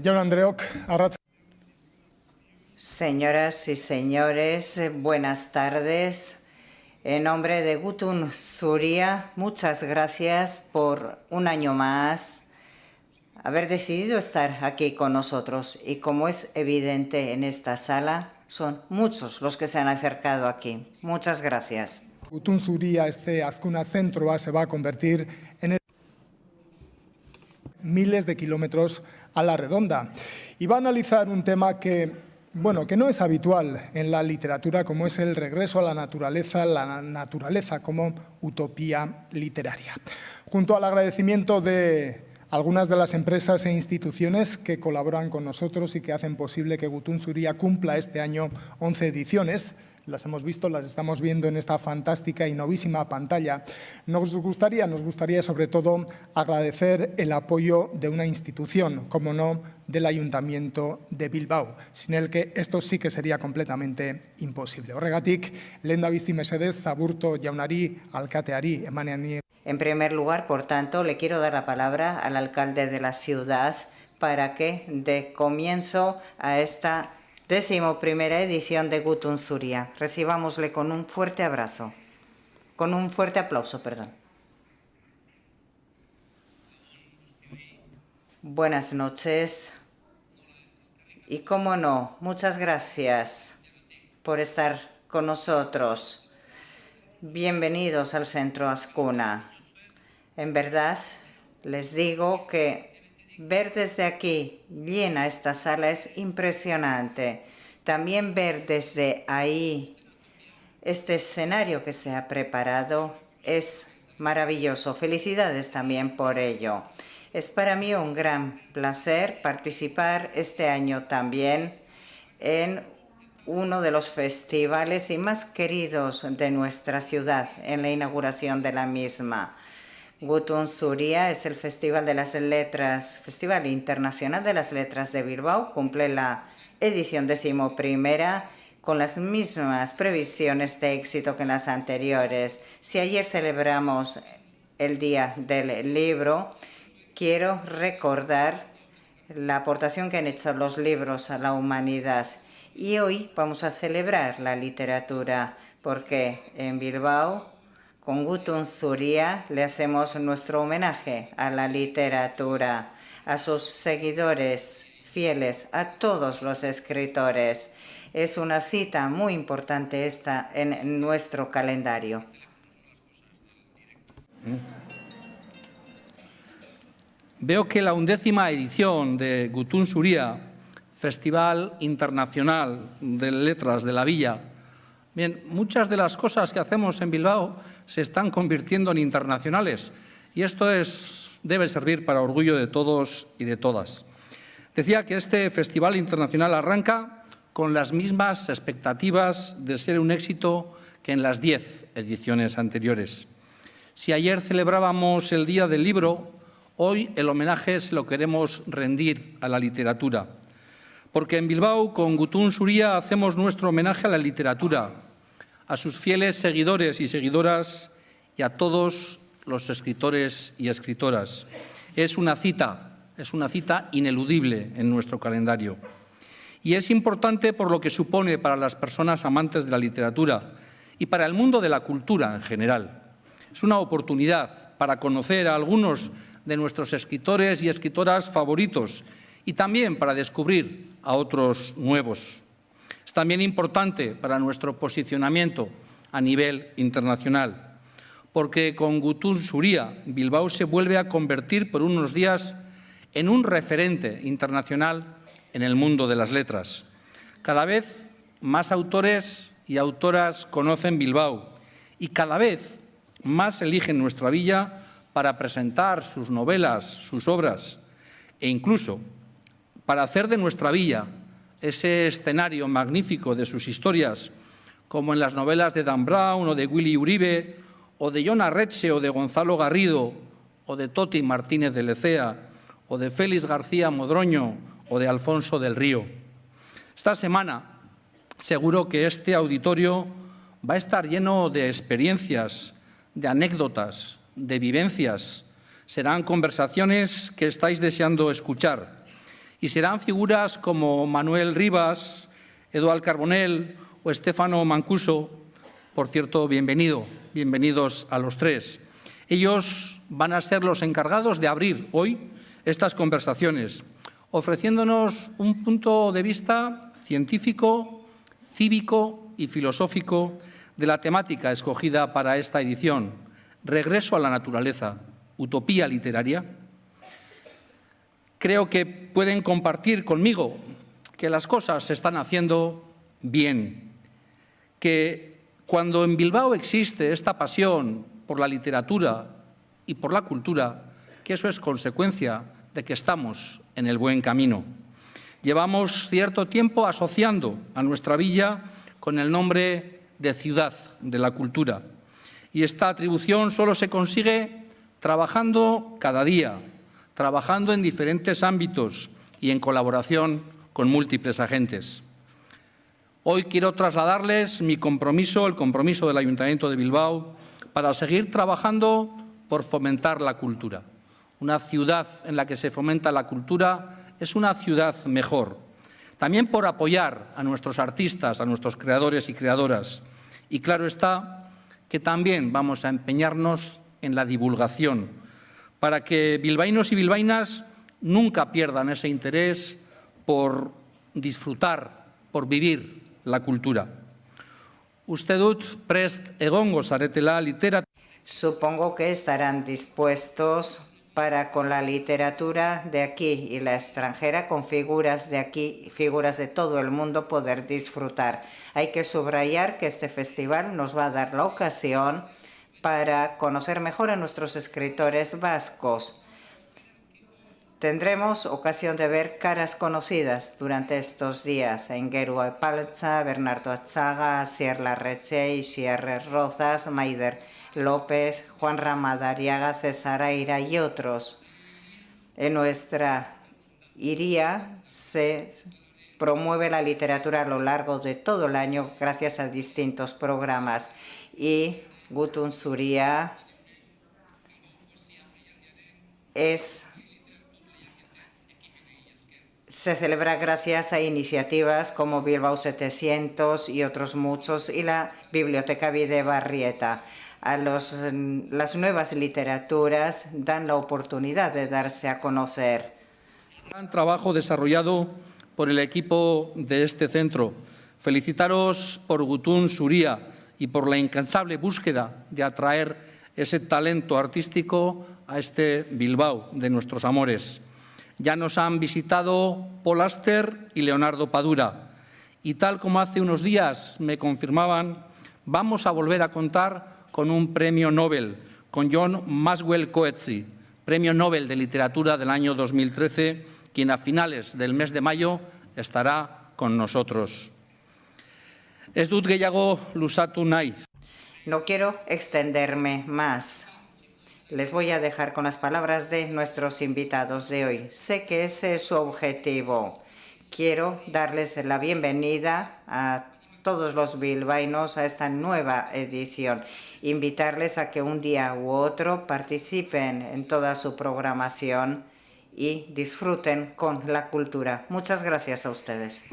Jaun Andreok, Señoras y señores, buenas tardes. En nombre de Gutun Zuria, muchas gracias por un año más haber decidido estar aquí con nosotros. Y como es evidente en esta sala, son muchos los que se han acercado aquí. Muchas gracias. Gutun Zuria, este Azkuna Centro se va a convertir en miles de kilómetros a la redonda y va a analizar un tema que no es habitual en la literatura, como es el regreso a la naturaleza como utopía literaria. Junto al agradecimiento de algunas de las empresas e instituciones que colaboran con nosotros y que hacen posible que Gutun Zuria cumpla este año 11 ediciones, las hemos visto, las estamos viendo en esta fantástica y novísima pantalla. Nos gustaría sobre todo agradecer el apoyo de una institución, como no, del Ayuntamiento de Bilbao, sin el que esto sí que sería completamente imposible. Horregatik, lehendabizi mesedez, zaburto jaunari, alkateari, emaneani. En primer lugar, por tanto, le quiero dar la palabra al alcalde de la ciudad para que dé comienzo a esta 11ª edición de Gutun Zuria. Recibámosle con un fuerte abrazo, con un fuerte aplauso, perdón. Buenas noches y, cómo no, muchas gracias por estar con nosotros. Bienvenidos al Centro Azkuna. En verdad, les digo que ver desde aquí llena esta sala es impresionante. También ver desde ahí este escenario que se ha preparado es maravilloso. Felicidades también por ello. Es para mí un gran placer participar este año también en uno de los festivales y más queridos de nuestra ciudad, en la inauguración de la misma. Gutun Zuria es el Festival de las Letras, Festival Internacional de las Letras de Bilbao. Cumple la edición 11ª con las mismas previsiones de éxito que en las anteriores. Si ayer celebramos el Día del Libro, quiero recordar la aportación que han hecho los libros a la humanidad. Y hoy vamos a celebrar la literatura, porque en Bilbao, con Gutun Zuria, le hacemos nuestro homenaje a la literatura, a sus seguidores fieles, a todos los escritores. Es una cita muy importante esta en nuestro calendario. Veo que la 11ª edición de Gutun Zuria, Festival Internacional de Letras de la Villa. Bien, muchas de las cosas que hacemos en Bilbao se están convirtiendo en internacionales y esto debe servir para orgullo de todos y de todas. Decía que este Festival Internacional arranca con las mismas expectativas de ser un éxito que en las 10 ediciones anteriores. Si ayer celebrábamos el Día del Libro, hoy el homenaje se lo queremos rendir a la literatura. Porque en Bilbao, con Gutun Zuria, hacemos nuestro homenaje a la literatura, a sus fieles seguidores y seguidoras y a todos los escritores y escritoras. Es una cita ineludible en nuestro calendario. Y es importante por lo que supone para las personas amantes de la literatura y para el mundo de la cultura en general. Es una oportunidad para conocer a algunos de nuestros escritores y escritoras favoritos y también para descubrir a otros nuevos. Es también importante para nuestro posicionamiento a nivel internacional, porque con Gutun Zuria, Bilbao se vuelve a convertir por unos días en un referente internacional en el mundo de las letras. Cada vez más autores y autoras conocen Bilbao y cada vez más eligen nuestra villa para presentar sus novelas, sus obras e incluso para hacer de nuestra villa ese escenario magnífico de sus historias, como en las novelas de Dan Brown o de Willy Uribe, o de Jon Arretxe o de Gonzalo Garrido, o de Toti Martínez de Lecea, o de Félix García Modroño o de Alfonso del Río. Esta semana seguro que este auditorio va a estar lleno de experiencias, de anécdotas, de vivencias. Serán conversaciones que estáis deseando escuchar. Y serán figuras como Manuel Rivas, Eduard Carbonell o Stefano Mancuso. Por cierto, bienvenidos a los tres. Ellos van a ser los encargados de abrir hoy estas conversaciones, ofreciéndonos un punto de vista científico, cívico y filosófico de la temática escogida para esta edición: regreso a la naturaleza, utopía literaria. Creo que pueden compartir conmigo que las cosas se están haciendo bien, que cuando en Bilbao existe esta pasión por la literatura y por la cultura, que eso es consecuencia de que estamos en el buen camino. Llevamos cierto tiempo asociando a nuestra villa con el nombre de Ciudad de la Cultura, y esta atribución solo se consigue trabajando cada día, trabajando en diferentes ámbitos y en colaboración con múltiples agentes. Hoy quiero trasladarles mi compromiso, el compromiso del Ayuntamiento de Bilbao, para seguir trabajando por fomentar la cultura. Una ciudad en la que se fomenta la cultura es una ciudad mejor. También por apoyar a nuestros artistas, a nuestros creadores y creadoras. Y claro está que también vamos a empeñarnos en la divulgación, para que bilbaínos y bilbaínas nunca pierdan ese interés por disfrutar, por vivir la cultura. Uste dut prest egongo zaretela literatura. Supongo que estarán dispuestos para, con la literatura de aquí y la extranjera, con figuras de aquí, figuras de todo el mundo, poder disfrutar. Hay que subrayar que este festival nos va a dar la ocasión para conocer mejor a nuestros escritores vascos. Tendremos ocasión de ver caras conocidas durante estos días: Aingeru Epaltza, Bernardo Atzaga, Asier Larreche, Isier Rozas, Maider López, Juan Ramadariaga, César Aira y otros. En nuestra iría se promueve la literatura a lo largo de todo el año gracias a distintos programas, y Gutun Zuria se celebra gracias a iniciativas como Bilbao 700 y otros muchos, y la Biblioteca Bidebarrieta. Las nuevas literaturas dan la oportunidad de darse a conocer. Gran trabajo desarrollado por el equipo de este centro. Felicitaros por Gutun Zuria y por la incansable búsqueda de atraer ese talento artístico a este Bilbao de nuestros amores. Ya nos han visitado Paul Auster y Leonardo Padura, y tal como hace unos días me confirmaban, vamos a volver a contar con un premio Nobel, con John Maxwell Coetzee, premio Nobel de Literatura del año 2013, quien a finales del mes de mayo estará con nosotros. Ez dut gehiago luzatu nahi. No quiero extenderme más. Les voy a dejar con las palabras de nuestros invitados de hoy. Sé que ese es su objetivo. Quiero darles la bienvenida a todos los bilbaínos a esta nueva edición. Invitarles a que un día u otro participen en toda su programación y disfruten con la cultura. Muchas gracias a ustedes.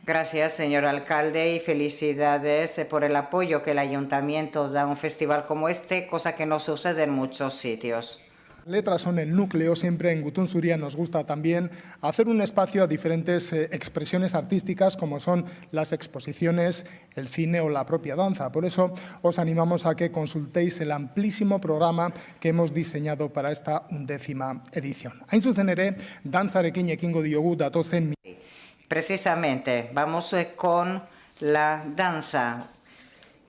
Gracias, señor alcalde, y felicidades por el apoyo que el ayuntamiento da a un festival como este, cosa que no sucede en muchos sitios. Letras son el núcleo. Siempre en Gutun Zuria nos gusta también hacer un espacio a diferentes expresiones artísticas, como son las exposiciones, el cine o la propia danza. Por eso os animamos a que consultéis el amplísimo programa que hemos diseñado para esta 11ª edición. Hain zuzen ere, dantzarekin ekingo diogu datozen. Precisamente, vamos con la danza,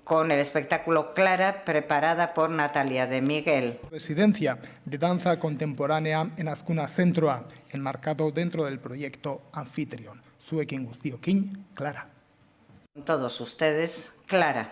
con el espectáculo Clara, preparada por Natalia de Miguel. Residencia de danza contemporánea en Azkuna Zentroa, enmarcado dentro del proyecto Anfitrión. Zuekin guztiokin, Clara. Con todos ustedes, Clara.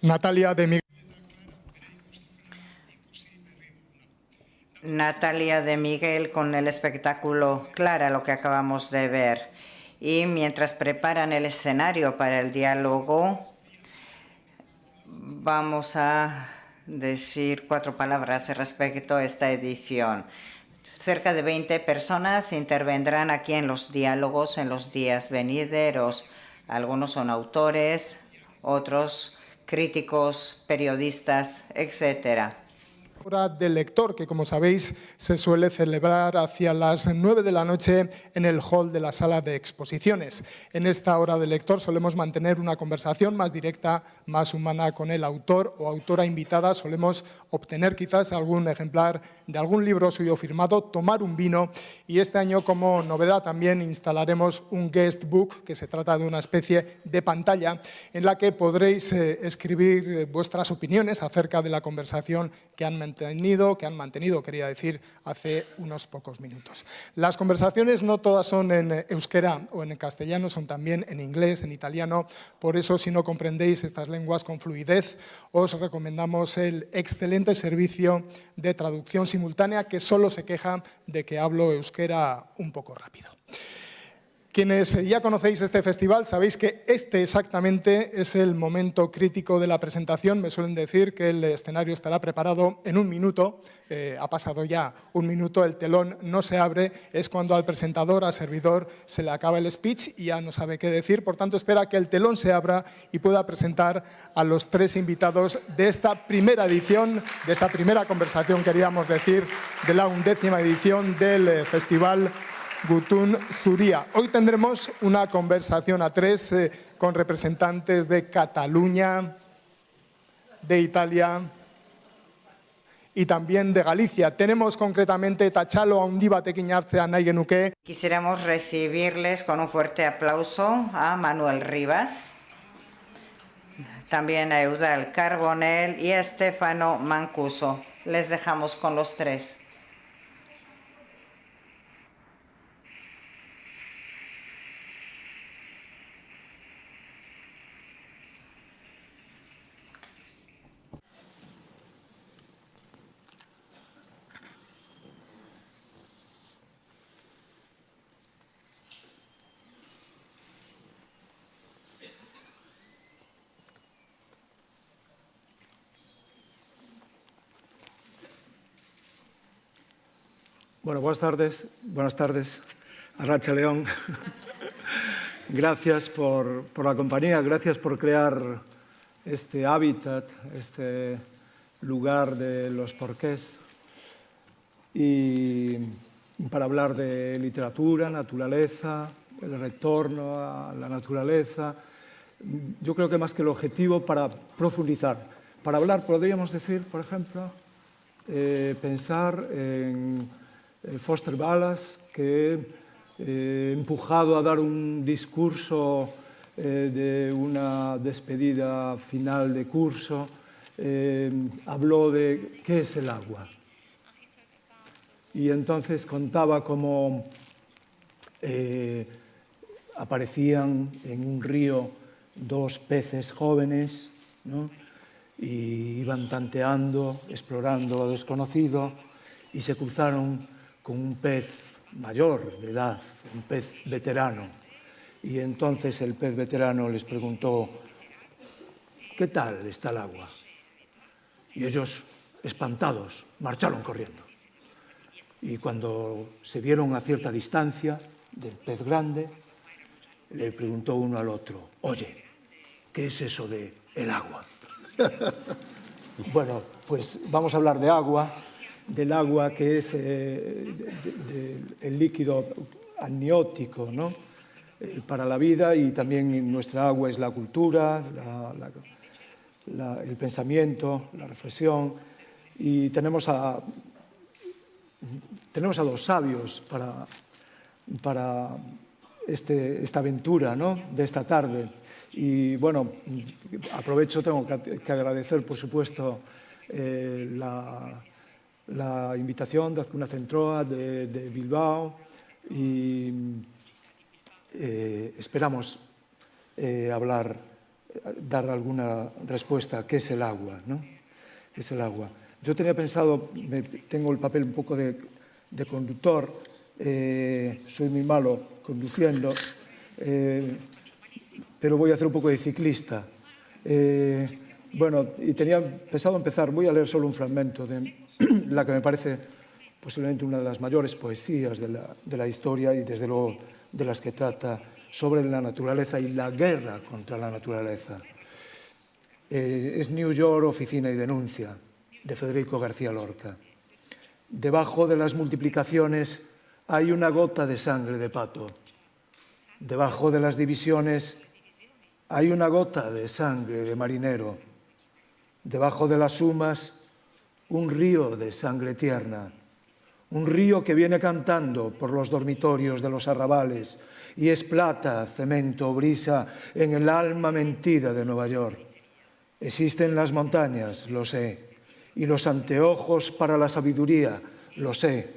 Natalia de Miguel. Natalia de Miguel con el espectáculo Clara, lo que acabamos de ver. Y mientras preparan el escenario para el diálogo, vamos a decir 4 palabras respecto a esta edición. Cerca de 20 personas intervendrán aquí en los diálogos en los días venideros. Algunos son autores, otros críticos, periodistas, etcétera. Hora del lector, que como sabéis se suele celebrar hacia las 9 de la noche en el hall de la sala de exposiciones. En esta hora del lector solemos mantener una conversación más directa, más humana con el autor o autora invitada. Solemos obtener quizás algún ejemplar de algún libro suyo firmado, tomar un vino, y este año como novedad también instalaremos un guest book, que se trata de una especie de pantalla en la que podréis escribir vuestras opiniones acerca de la conversación que han mantenido, quería decir, hace unos pocos minutos. Las conversaciones no todas son en euskera o en castellano, son también en inglés, en italiano. Por eso, si no comprendéis estas lenguas con fluidez, os recomendamos el excelente servicio de traducción simultánea, que solo se queja de que hablo euskera un poco rápido. Quienes ya conocéis este festival sabéis que este exactamente es el momento crítico de la presentación. Me suelen decir que el escenario estará preparado en 1 minuto. Ha pasado ya 1 minuto, el telón no se abre. Es cuando al presentador, al servidor, se le acaba el speech y ya no sabe qué decir. Por tanto, espera que el telón se abra y pueda presentar a los 3 invitados de esta primera edición, de esta primera conversación, queríamos decir, de la 11ª edición del Festival Gutun Zuria. Hoy tendremos una conversación a 3 con representantes de Cataluña, de Italia y también de Galicia. Tenemos concretamente Tachalo handi batekin hartzea nahi genuke. Quisiéramos recibirles con un fuerte aplauso a Manuel Rivas, también a Eudal Carbonell y a Stefano Mancuso. Les dejamos con los 3. Bueno, buenas tardes, Arracha León. Gracias por la compañía, gracias por crear este hábitat, este lugar de los porqués, y para hablar de literatura, naturaleza, el retorno a la naturaleza. Yo creo que más que el objetivo, para profundizar. Para hablar, podríamos decir, por ejemplo, pensar en Foster Wallace, que empujado a dar un discurso de una despedida final de curso, habló de qué es el agua. Y entonces contaba cómo aparecían en un río 2 peces jóvenes, ¿no? Y iban tanteando, explorando lo desconocido, y se cruzaron con un pez mayor de edad, un pez veterano. Y entonces el pez veterano les preguntó: ¿qué tal está el agua? Y ellos, espantados, marcharon corriendo. Y cuando se vieron a cierta distancia del pez grande, le preguntó uno al otro: oye, ¿qué es eso de el agua? Bueno, pues vamos a hablar de agua, del agua, que es el líquido amniótico, ¿no? Para la vida, y también nuestra agua es la cultura, el pensamiento, la reflexión. Y tenemos a 2 sabios para esta aventura, ¿no?, de esta tarde. Y bueno, aprovecho, tengo que agradecer, por supuesto, la invitación de Azcuna Zentroa, de Bilbao, y esperamos hablar dar alguna respuesta a qué es el agua, ¿no? ¿Qué es el agua? Yo tenía pensado, tengo el papel un poco de conductor, soy muy malo conduciendo, pero voy a hacer un poco de ciclista. Bueno, y tenía pensado empezar, voy a leer solo un fragmento de la que me parece posiblemente una de las mayores poesías de la historia y desde luego de las que trata sobre la naturaleza y la guerra contra la naturaleza. Es New York, Oficina y Denuncia, de Federico García Lorca. Debajo de las multiplicaciones hay una gota de sangre de pato. Debajo de las divisiones hay una gota de sangre de marinero. Debajo de las sumas, un río de sangre tierna. Un río que viene cantando por los dormitorios de los arrabales y es plata, cemento, brisa en el alma mentida de Nueva York. Existen las montañas, lo sé, y los anteojos para la sabiduría, lo sé,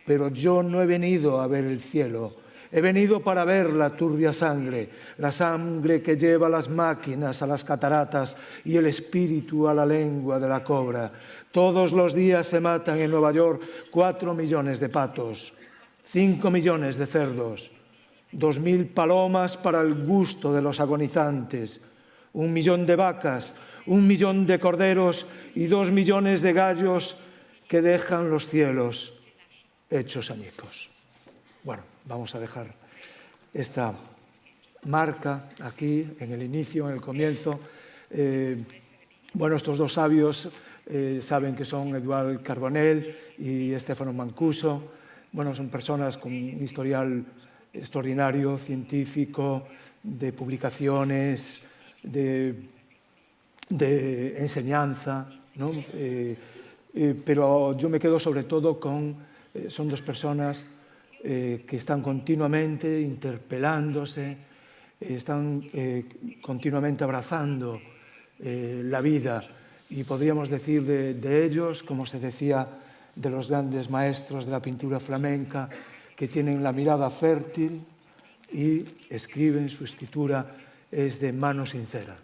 pero yo no he venido a ver el cielo, he venido para ver la turbia sangre, la sangre que lleva las máquinas a las cataratas y el espíritu a la lengua de la cobra. Todos los días se matan en Nueva York 4 millones de patos, 5 millones de cerdos, 2.000 palomas para el gusto de los agonizantes, 1 millón de vacas, 1 millón de corderos y 2 millones de gallos que dejan los cielos hechos añicos. Bueno, vamos a dejar esta marca aquí, en el inicio, en el comienzo. Bueno, estos dos sabios saben que son Eduard Carbonell y Stefano Mancuso. Bueno, son personas con un historial extraordinario, científico, de publicaciones, de enseñanza, ¿no? Pero yo me quedo sobre todo con, son dos personas que están continuamente interpelándose, están continuamente abrazando la vida y podríamos decir de ellos, como se decía de los grandes maestros de la pintura flamenca, que tienen la mirada fértil y escriben, su escritura es de mano sincera.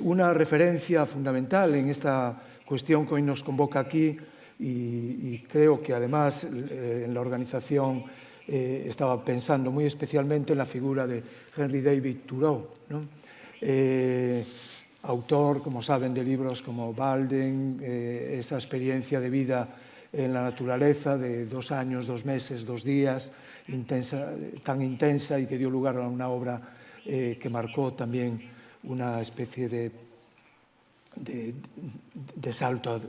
Una referencia fundamental en esta cuestión que hoy nos convoca aquí y creo que además en la organización estaba pensando muy especialmente en la figura de Henry David Thoreau, ¿no? Autor, como saben, de libros como Walden, esa experiencia de vida en la naturaleza de 2 años, 2 meses, 2 días, tan intensa y que dio lugar a una obra que marcó también una especie de salto,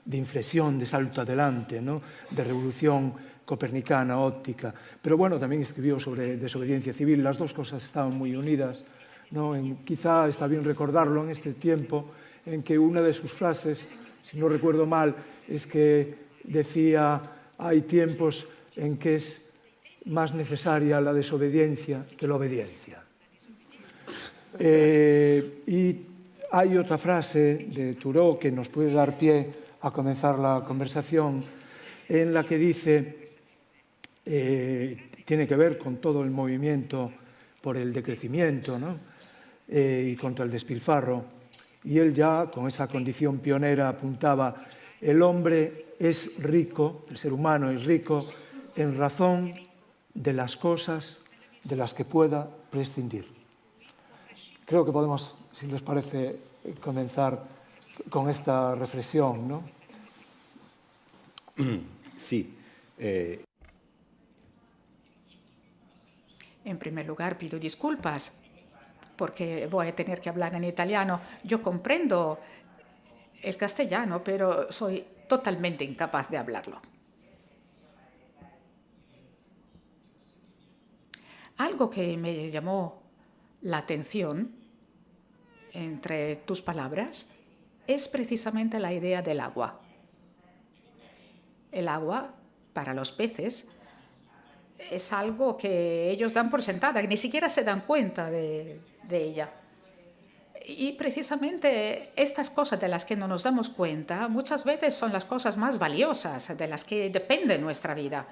de inflexión, de salto adelante, ¿no? De revolución copernicana, óptica. Pero bueno, también escribió sobre desobediencia civil. Las dos cosas estaban muy unidas, ¿no? Quizá está bien recordarlo en este tiempo en que una de sus frases, si no recuerdo mal, es que decía: hay tiempos en que es más necesaria la desobediencia que la obediencia. Y hay otra frase de Thoreau que nos puede dar pie a comenzar la conversación, en la que dice, tiene que ver con todo el movimiento por el decrecimiento, ¿no? Y contra el despilfarro, y él ya con esa condición pionera apuntaba: el hombre es rico, el ser humano es rico en razón de las cosas de las que pueda prescindir. Creo que podemos, si les parece, comenzar con esta reflexión, ¿no? Sí. En primer lugar, pido disculpas porque voy a tener que hablar en italiano. Yo comprendo el castellano, pero soy totalmente incapaz de hablarlo. Algo que me llamó la atención entre tus palabras es precisamente la idea del agua. El agua, para los peces, es algo que ellos dan por sentada, que ni siquiera se dan cuenta de ella. Y precisamente estas cosas de las que no nos damos cuenta muchas veces son las cosas más valiosas, de las que depende nuestra vida.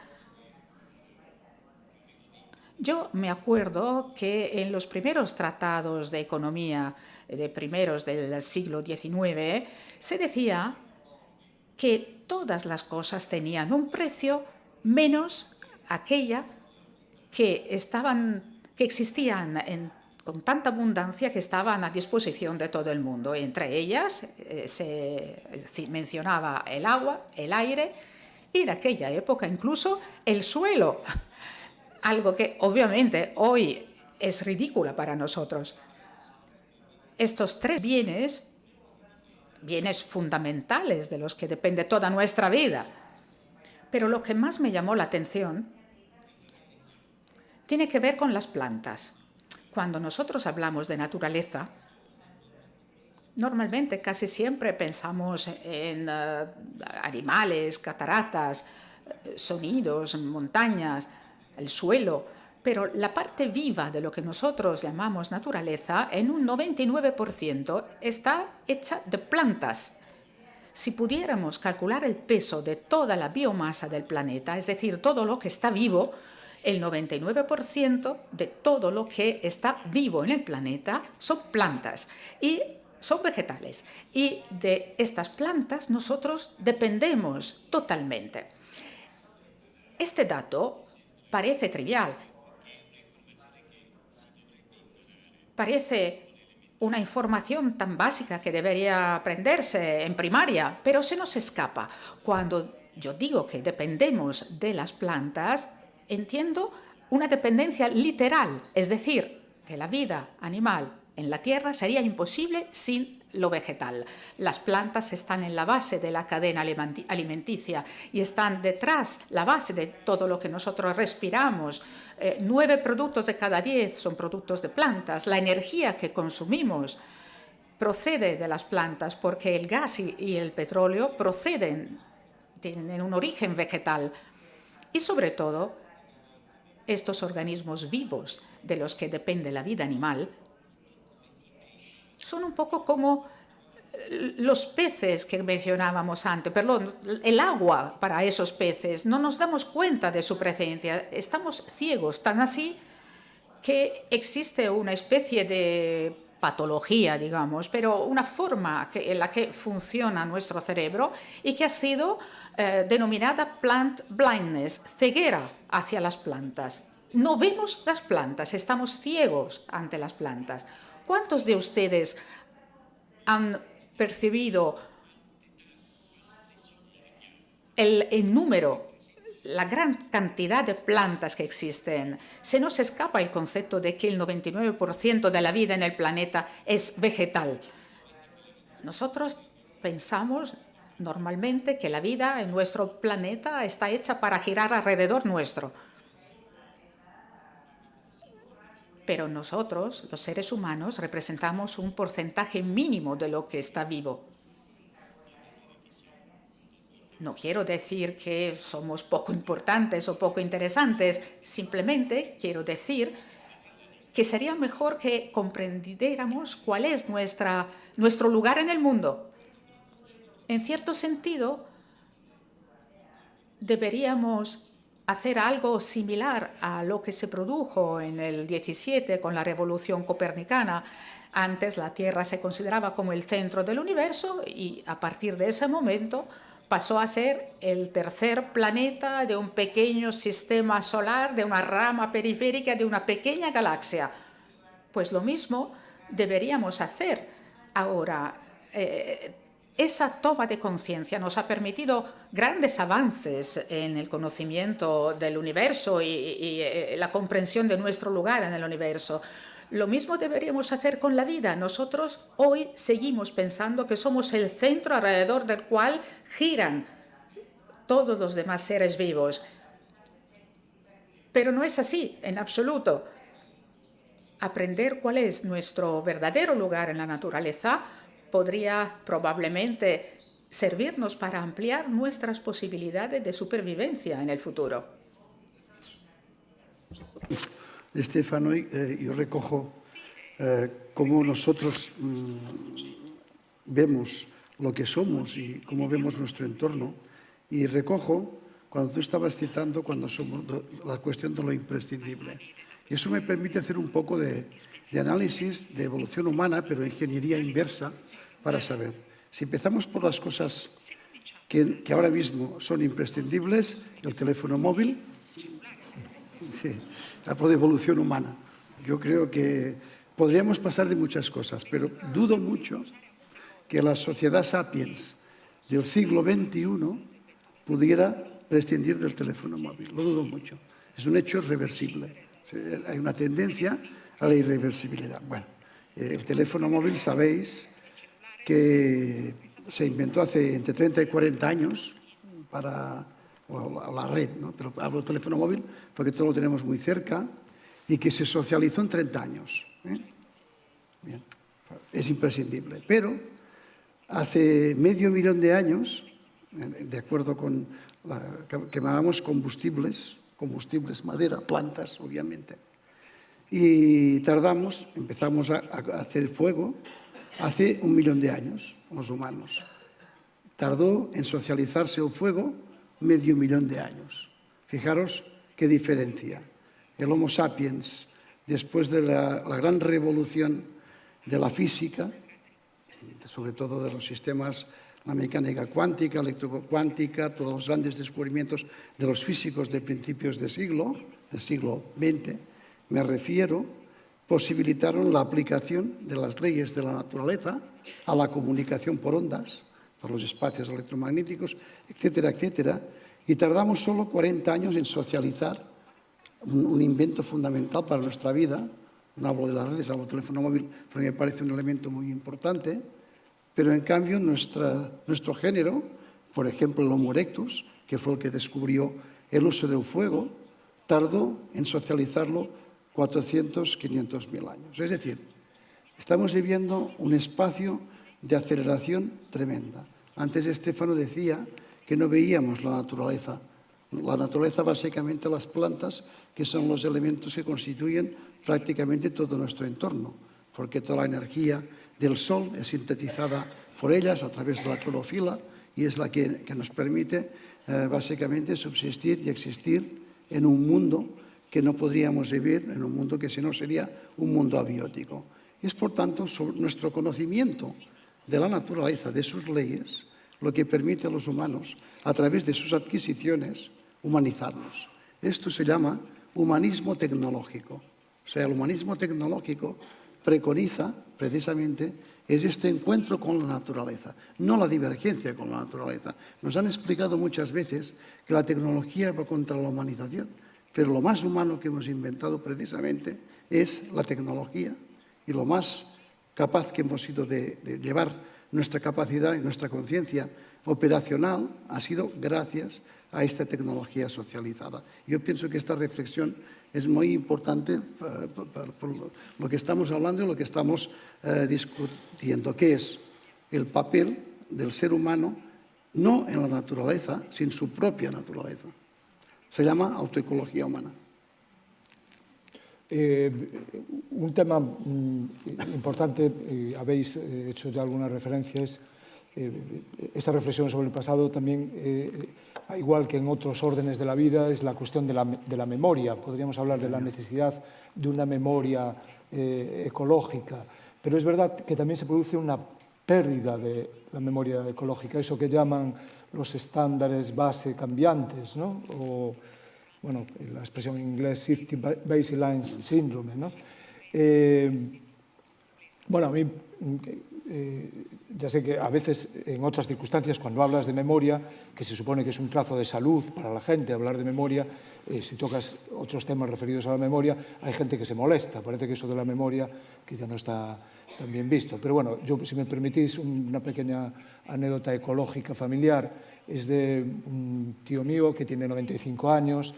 Yo me acuerdo que en los primeros tratados de economía de primeros del siglo XIX se decía que todas las cosas tenían un precio menos aquellas que existían con tanta abundancia que estaban a disposición de todo el mundo. Entre ellas se mencionaba el agua, el aire y en aquella época incluso el suelo, algo que obviamente hoy es ridículo para nosotros. Estos tres bienes fundamentales de los que depende toda nuestra vida. Pero lo que más me llamó la atención tiene que ver con las plantas. Cuando nosotros hablamos de naturaleza, normalmente casi siempre pensamos en animales, cataratas, sonidos, montañas, el suelo, pero la parte viva de lo que nosotros llamamos naturaleza, en un 99% está hecha de plantas. Si pudiéramos calcular el peso de toda la biomasa del planeta, es decir, todo lo que está vivo, el 99% de todo lo que está vivo en el planeta son plantas y son vegetales. Y de estas plantas nosotros dependemos totalmente. Este dato parece trivial. Parece una información tan básica que debería aprenderse en primaria, pero se nos escapa. Cuando yo digo que dependemos de las plantas, entiendo una dependencia literal, es decir, que la vida animal en la Tierra sería imposible sin lo vegetal. Las plantas están en la base de la cadena alimenticia y están detrás, la base de todo lo que nosotros respiramos. 9 productos de cada 10 son productos de plantas. La energía que consumimos procede de las plantas porque el gas y el petróleo tienen un origen vegetal. Y sobre todo, estos organismos vivos de los que depende la vida animal son un poco como los peces que mencionábamos antes, el agua para esos peces. No nos damos cuenta de su presencia, estamos ciegos, tan así que existe una especie de patología, digamos, pero una forma en la que funciona nuestro cerebro y que ha sido denominada plant blindness, ceguera hacia las plantas. No vemos las plantas, estamos ciegos ante las plantas. ¿Cuántos de ustedes han percibido el número, la gran cantidad de plantas que existen? Se nos escapa el concepto de que el 99% de la vida en el planeta es vegetal. Nosotros pensamos normalmente que la vida en nuestro planeta está hecha para girar alrededor nuestro. Pero nosotros, los seres humanos, representamos un porcentaje mínimo de lo que está vivo. No quiero decir que somos poco importantes o poco interesantes, simplemente quiero decir que sería mejor que comprendiéramos cuál es nuestro lugar en el mundo. En cierto sentido, deberíamos hacer algo similar a lo que se produjo en el 17 con la Revolución Copernicana. Antes la Tierra se consideraba como el centro del universo y a partir de ese momento pasó a ser el tercer planeta de un pequeño sistema solar, de una rama periférica de una pequeña galaxia. Pues lo mismo deberíamos hacer ahora. Esa toma de conciencia nos ha permitido grandes avances en el conocimiento del universo y la comprensión de nuestro lugar en el universo. Lo mismo deberíamos hacer con la vida. Nosotros hoy seguimos pensando que somos el centro alrededor del cual giran todos los demás seres vivos. Pero no es así, en absoluto. Aprender cuál es nuestro verdadero lugar en la naturaleza podría probablemente servirnos para ampliar nuestras posibilidades de supervivencia en el futuro. Stefano, yo recojo cómo nosotros vemos lo que somos y cómo vemos nuestro entorno, y recojo cuando tú estabas citando la cuestión de lo imprescindible. Y eso me permite hacer un poco de análisis de evolución humana, pero ingeniería inversa, para saber. Si empezamos por las cosas que ahora mismo son imprescindibles, el teléfono móvil, sí, hablo de evolución humana. Yo creo que podríamos pasar de muchas cosas, pero dudo mucho que la sociedad sapiens del siglo XXI pudiera prescindir del teléfono móvil. Lo dudo mucho. Es un hecho irreversible. Hay una tendencia a la irreversibilidad. Bueno, el teléfono móvil, sabéis que se inventó hace entre 30 y 40 años para la red, ¿no? Pero hablo del teléfono móvil porque todo lo tenemos muy cerca y que se socializó en 30 años. Bien, es imprescindible. Pero hace medio millón de años, de acuerdo con quemábamos combustibles, madera, plantas, obviamente. Y empezamos a hacer fuego hace 1 millón de años, los humanos. Tardó en socializarse el fuego medio millón de años. Fijaros qué diferencia. El Homo sapiens, después de la gran revolución de la física, sobre todo de los sistemas, la mecánica cuántica, electrocuántica, todos los grandes descubrimientos de los físicos de principios del siglo XX, me refiero, posibilitaron la aplicación de las leyes de la naturaleza a la comunicación por ondas, por los espacios electromagnéticos, etcétera, etcétera, y tardamos solo 40 años en socializar un invento fundamental para nuestra vida. No hablo de las redes, hablo del teléfono móvil, porque me parece un elemento muy importante, pero en cambio nuestro género, por ejemplo el Homo erectus, que fue el que descubrió el uso del fuego, tardó en socializarlo 400, 500 mil años. Es decir, estamos viviendo un espacio de aceleración tremenda. Antes Estéfano decía que no veíamos la naturaleza. La naturaleza, básicamente las plantas, que son los elementos que constituyen prácticamente todo nuestro entorno, porque toda la energía del sol es sintetizada por ellas a través de la clorofila y es la que nos permite básicamente subsistir y existir en un mundo que no podríamos vivir, en un mundo que si no sería un mundo abiótico. Y es por tanto nuestro conocimiento de la naturaleza, de sus leyes, lo que permite a los humanos, a través de sus adquisiciones, humanizarnos. Esto se llama humanismo tecnológico. O sea, el humanismo tecnológico preconiza, precisamente, es este encuentro con la naturaleza, no la divergencia con la naturaleza. Nos han explicado muchas veces que la tecnología va contra la humanización, pero lo más humano que hemos inventado precisamente es la tecnología y lo más capaz que hemos sido de llevar nuestra capacidad y nuestra conciencia operacional ha sido gracias a esta tecnología socializada. Yo pienso que esta reflexión es muy importante por lo que estamos hablando y lo que estamos discutiendo, que es el papel del ser humano no en la naturaleza, sino en su propia naturaleza. Se llama autoecología humana. Un tema importante, habéis hecho ya algunas referencias, esa reflexión sobre el pasado también, igual que en otros órdenes de la vida, es la cuestión de la memoria. Podríamos hablar de la necesidad de una memoria ecológica, pero es verdad que también se produce una pérdida de la memoria ecológica, eso que llaman los estándares base cambiantes, ¿no? O, bueno, la expresión en inglés, Safety Baseline Syndrome, ¿no? Bueno, a mí, ya sé que a veces, en otras circunstancias, cuando hablas de memoria, que se supone que es un trazo de salud para la gente, hablar de memoria, si tocas otros temas referidos a la memoria, hay gente que se molesta. Parece que eso de la memoria que ya no está tan bien visto. Pero bueno, yo, si me permitís, una pequeña anécdota ecológica familiar. Es de un tío mío que tiene 95 años,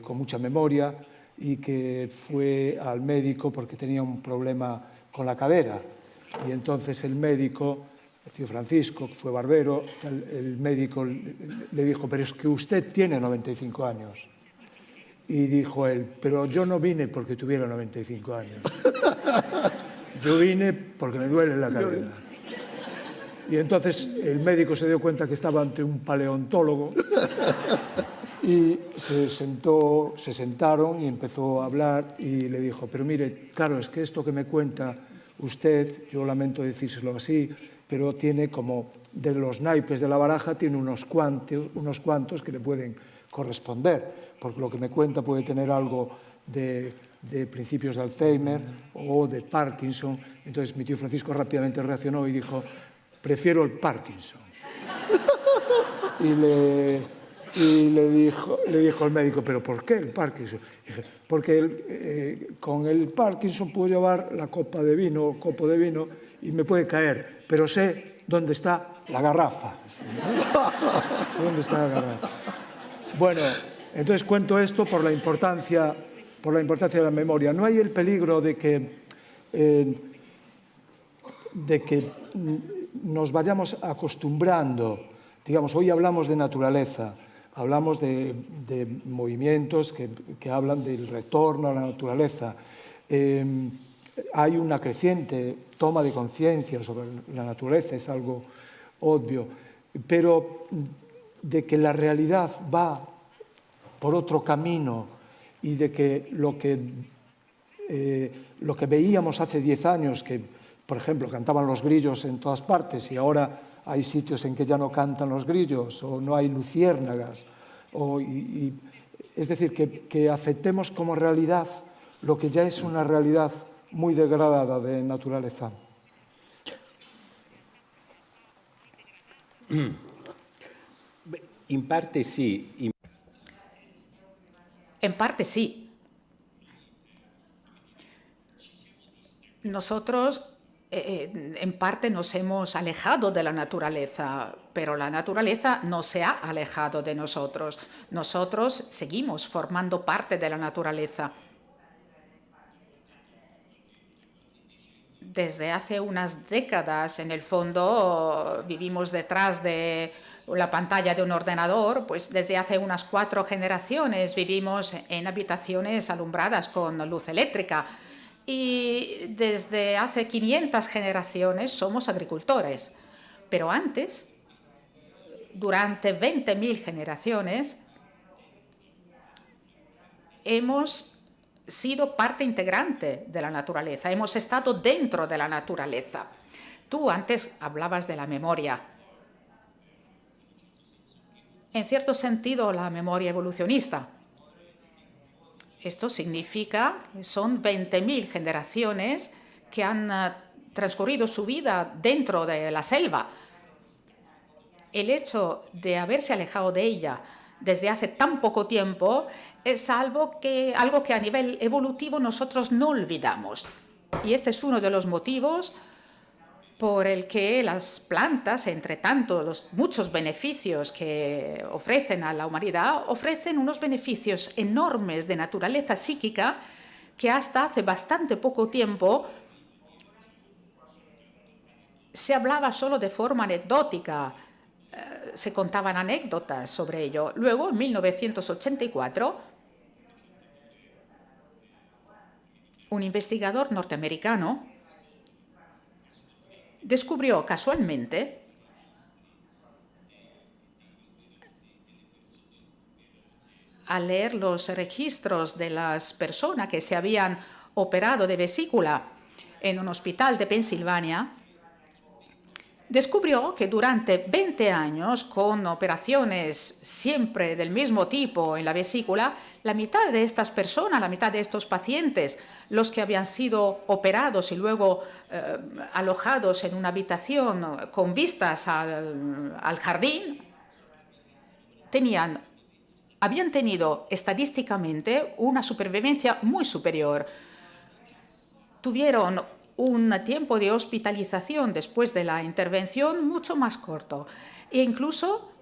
con mucha memoria, y que fue al médico porque tenía un problema con la cadera. Y entonces el médico, el tío Francisco, que fue barbero, el médico le dijo, pero es que usted tiene 95 años. Y dijo él, pero yo no vine porque tuviera 95 años. Yo vine porque me duele la cadera. Y entonces el médico se dio cuenta que estaba ante un paleontólogo Y se sentaron y empezó a hablar y le dijo, pero mire, claro, es que esto que me cuenta usted, yo lamento decírselo así, pero tiene como de los naipes de la baraja, tiene unos cuantos que le pueden corresponder, porque lo que me cuenta puede tener algo de principios de Alzheimer o de Parkinson. Entonces mi tío Francisco rápidamente reaccionó y dijo, prefiero el Parkinson. Y le dijo el médico, ¿pero por qué el Parkinson? Dije, porque con el Parkinson puedo llevar la copa de vino o copo de vino y me puede caer, pero sé dónde está la garrafa. ¿Dónde está la garrafa? Bueno, entonces cuento esto por la importancia de la memoria. No hay el peligro de que nos vayamos acostumbrando. Digamos, hoy hablamos de naturaleza, hablamos de movimientos que hablan del retorno a la naturaleza. Hay una creciente toma de conciencia sobre la naturaleza, es algo obvio, pero de que la realidad va por otro camino y de que lo que veíamos hace 10 años, que, por ejemplo, cantaban los grillos en todas partes y ahora hay sitios en que ya no cantan los grillos o no hay luciérnagas. Es decir, que aceptemos como realidad lo que ya es una realidad muy degradada de naturaleza. In parte sí. En parte sí. Nosotros en parte nos hemos alejado de la naturaleza, pero la naturaleza no se ha alejado de nosotros. Nosotros seguimos formando parte de la naturaleza. Desde hace unas décadas, en el fondo, vivimos detrás de la pantalla de un ordenador, pues desde hace unas 4 generaciones vivimos en habitaciones alumbradas con luz eléctrica. Y desde hace 500 generaciones somos agricultores. Pero antes, durante 20.000 generaciones, hemos sido parte integrante de la naturaleza, hemos estado dentro de la naturaleza. Tú antes hablabas de la memoria. En cierto sentido, la memoria evolucionista. Esto significa que son 20.000 generaciones que han transcurrido su vida dentro de la selva. El hecho de haberse alejado de ella desde hace tan poco tiempo es algo que a nivel evolutivo nosotros no olvidamos. Y este es uno de los motivos por el que las plantas, entre tanto los muchos beneficios que ofrecen a la humanidad, ofrecen unos beneficios enormes de naturaleza psíquica que hasta hace bastante poco tiempo se hablaba solo de forma anecdótica, se contaban anécdotas sobre ello. Luego, en 1984, un investigador norteamericano descubrió casualmente al leer los registros de las personas que se habían operado de vesícula en un hospital de Pensilvania, descubrió que durante 20 años, con operaciones siempre del mismo tipo en la vesícula, la mitad de estas personas, la mitad de estos pacientes, los que habían sido operados y luego alojados en una habitación con vistas al jardín, habían tenido estadísticamente una supervivencia muy superior. Tuvieron un tiempo de hospitalización después de la intervención mucho más corto e incluso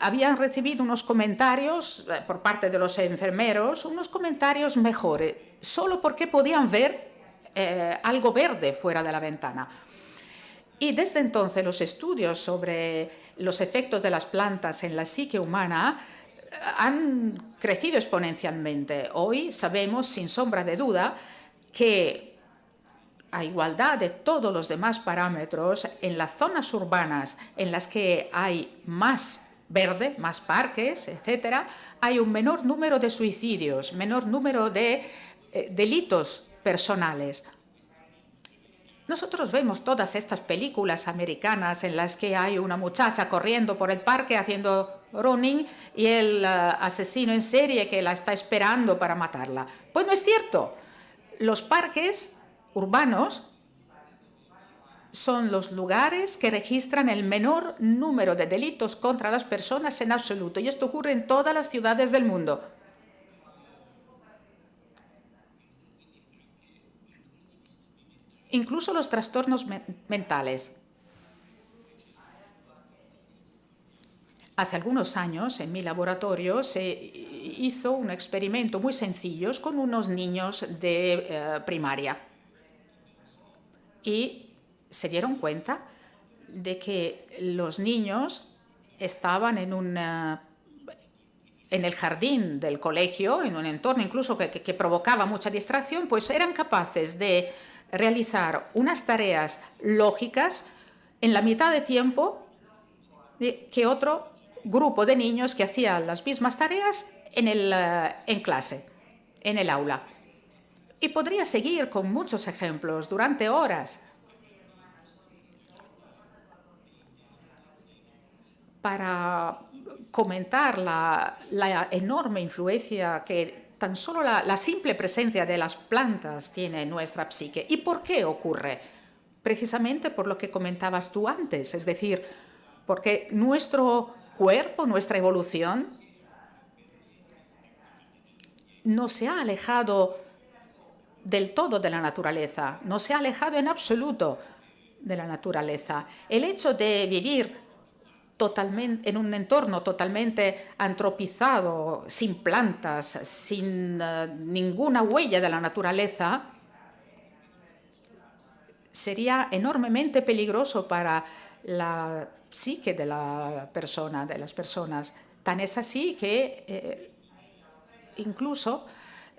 habían recibido unos comentarios por parte de los enfermeros, unos comentarios mejores, solo porque podían ver algo verde fuera de la ventana. Y desde entonces los estudios sobre los efectos de las plantas en la psique humana han crecido exponencialmente. Hoy sabemos, sin sombra de duda, que a igualdad de todos los demás parámetros, en las zonas urbanas en las que hay más verde, más parques, etcétera, hay un menor número de suicidios, menor número de delitos personales. Nosotros vemos todas estas películas americanas en las que hay una muchacha corriendo por el parque haciendo running y el asesino en serie que la está esperando para matarla. Pues no es cierto. Los parques urbanos son los lugares que registran el menor número de delitos contra las personas en absoluto. Y esto ocurre en todas las ciudades del mundo. Incluso los trastornos mentales. Hace algunos años, en mi laboratorio, se hizo un experimento muy sencillo con unos niños de primaria. Y se dieron cuenta de que los niños estaban en el jardín del colegio, en un entorno incluso que provocaba mucha distracción, pues eran capaces de realizar unas tareas lógicas en la mitad de tiempo que otro grupo de niños que hacían las mismas tareas en clase, en el aula. Y podría seguir con muchos ejemplos durante horas. Para comentar la enorme influencia que tan solo la simple presencia de las plantas tiene en nuestra psique. ¿Y por qué ocurre? Precisamente por lo que comentabas tú antes, es decir, porque nuestro cuerpo, nuestra evolución, no se ha alejado del todo de la naturaleza, no se ha alejado en absoluto de la naturaleza. El hecho de vivir en un entorno totalmente antropizado, sin plantas, sin ninguna huella de la naturaleza, sería enormemente peligroso para la psique de las personas. Tan es así que incluso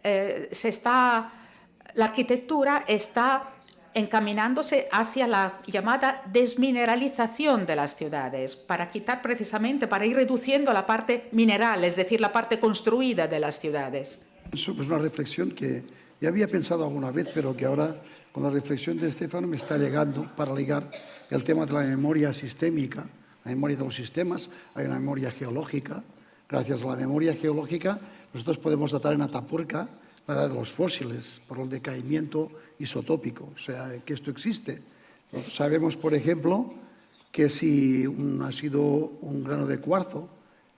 la arquitectura está encaminándose hacia la llamada desmineralización de las ciudades, para ir reduciendo la parte mineral, es decir, la parte construida de las ciudades. Eso es una reflexión que ya había pensado alguna vez, pero que ahora, con la reflexión de Stefano, me está llegando para ligar el tema de la memoria sistémica, la memoria de los sistemas. Hay una memoria geológica. Gracias a la memoria geológica, nosotros podemos datar en Atapuerca la edad de los fósiles por el decaimiento isotópico, o sea, que esto existe. Sabemos, por ejemplo, que si ha sido un grano de cuarzo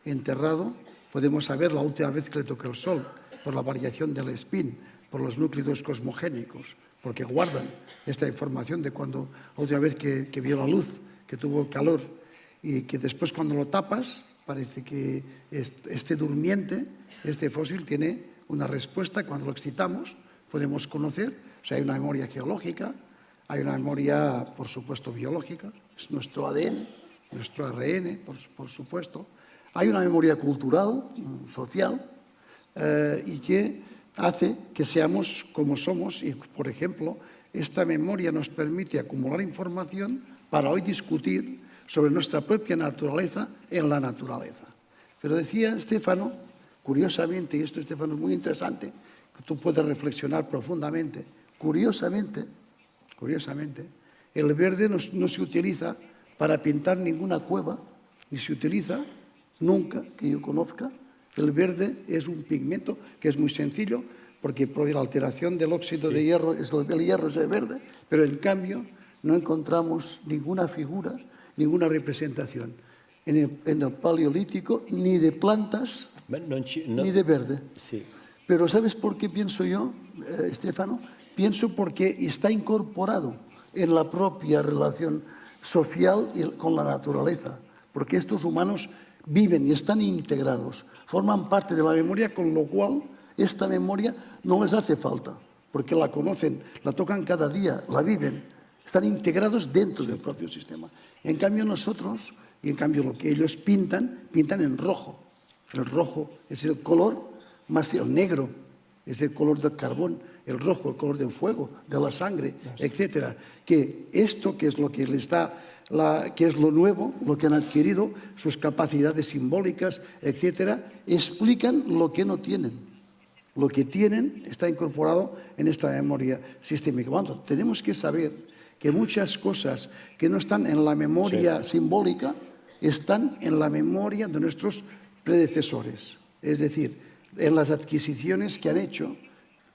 enterrado, podemos saber la última vez que le tocó el sol, por la variación del spin, por los núcleos cosmogénicos, porque guardan esta información de cuando la última vez que vio la luz, que tuvo calor, y que después cuando lo tapas, parece que este durmiente, este fósil, tiene una respuesta. Cuando lo excitamos podemos conocer. O sea, hay una memoria geológica, hay una memoria, por supuesto, biológica, es nuestro ADN, nuestro ARN, por supuesto. Hay una memoria cultural, social, y que hace que seamos como somos. Y, por ejemplo, esta memoria nos permite acumular información para hoy discutir sobre nuestra propia naturaleza en la naturaleza. Pero decía Stefano, curiosamente, y esto, Stefano, es muy interesante, que tú puedes reflexionar profundamente, curiosamente, el verde no se utiliza para pintar ninguna cueva, ni se utiliza nunca, que yo conozca. El verde es un pigmento que es muy sencillo, porque por la alteración del óxido de hierro, el hierro es verde, pero en cambio no encontramos ninguna figura, ninguna representación en el paleolítico, ni de plantas, ni de verde. Sí. Pero ¿sabes por qué pienso yo, Stefano? Pienso porque está incorporado en la propia relación social con la naturaleza, porque estos humanos viven y están integrados, forman parte de la memoria, con lo cual esta memoria no les hace falta, porque la conocen, la tocan cada día, la viven, están integrados dentro del propio sistema. En cambio nosotros, y en cambio lo que ellos pintan en rojo. El rojo es el color, más el negro es el color del carbón, el rojo el color del fuego, de la sangre, etcétera. Que esto, que es lo que les da qué es lo nuevo, lo que han adquirido, sus capacidades simbólicas, etcétera, explican lo que no tienen. Lo que tienen está incorporado en esta memoria sistémica. Bueno, tenemos que saber que muchas cosas que no están en la memoria simbólica están en la memoria de nuestros predecesores. Es decir, en las adquisiciones que han hecho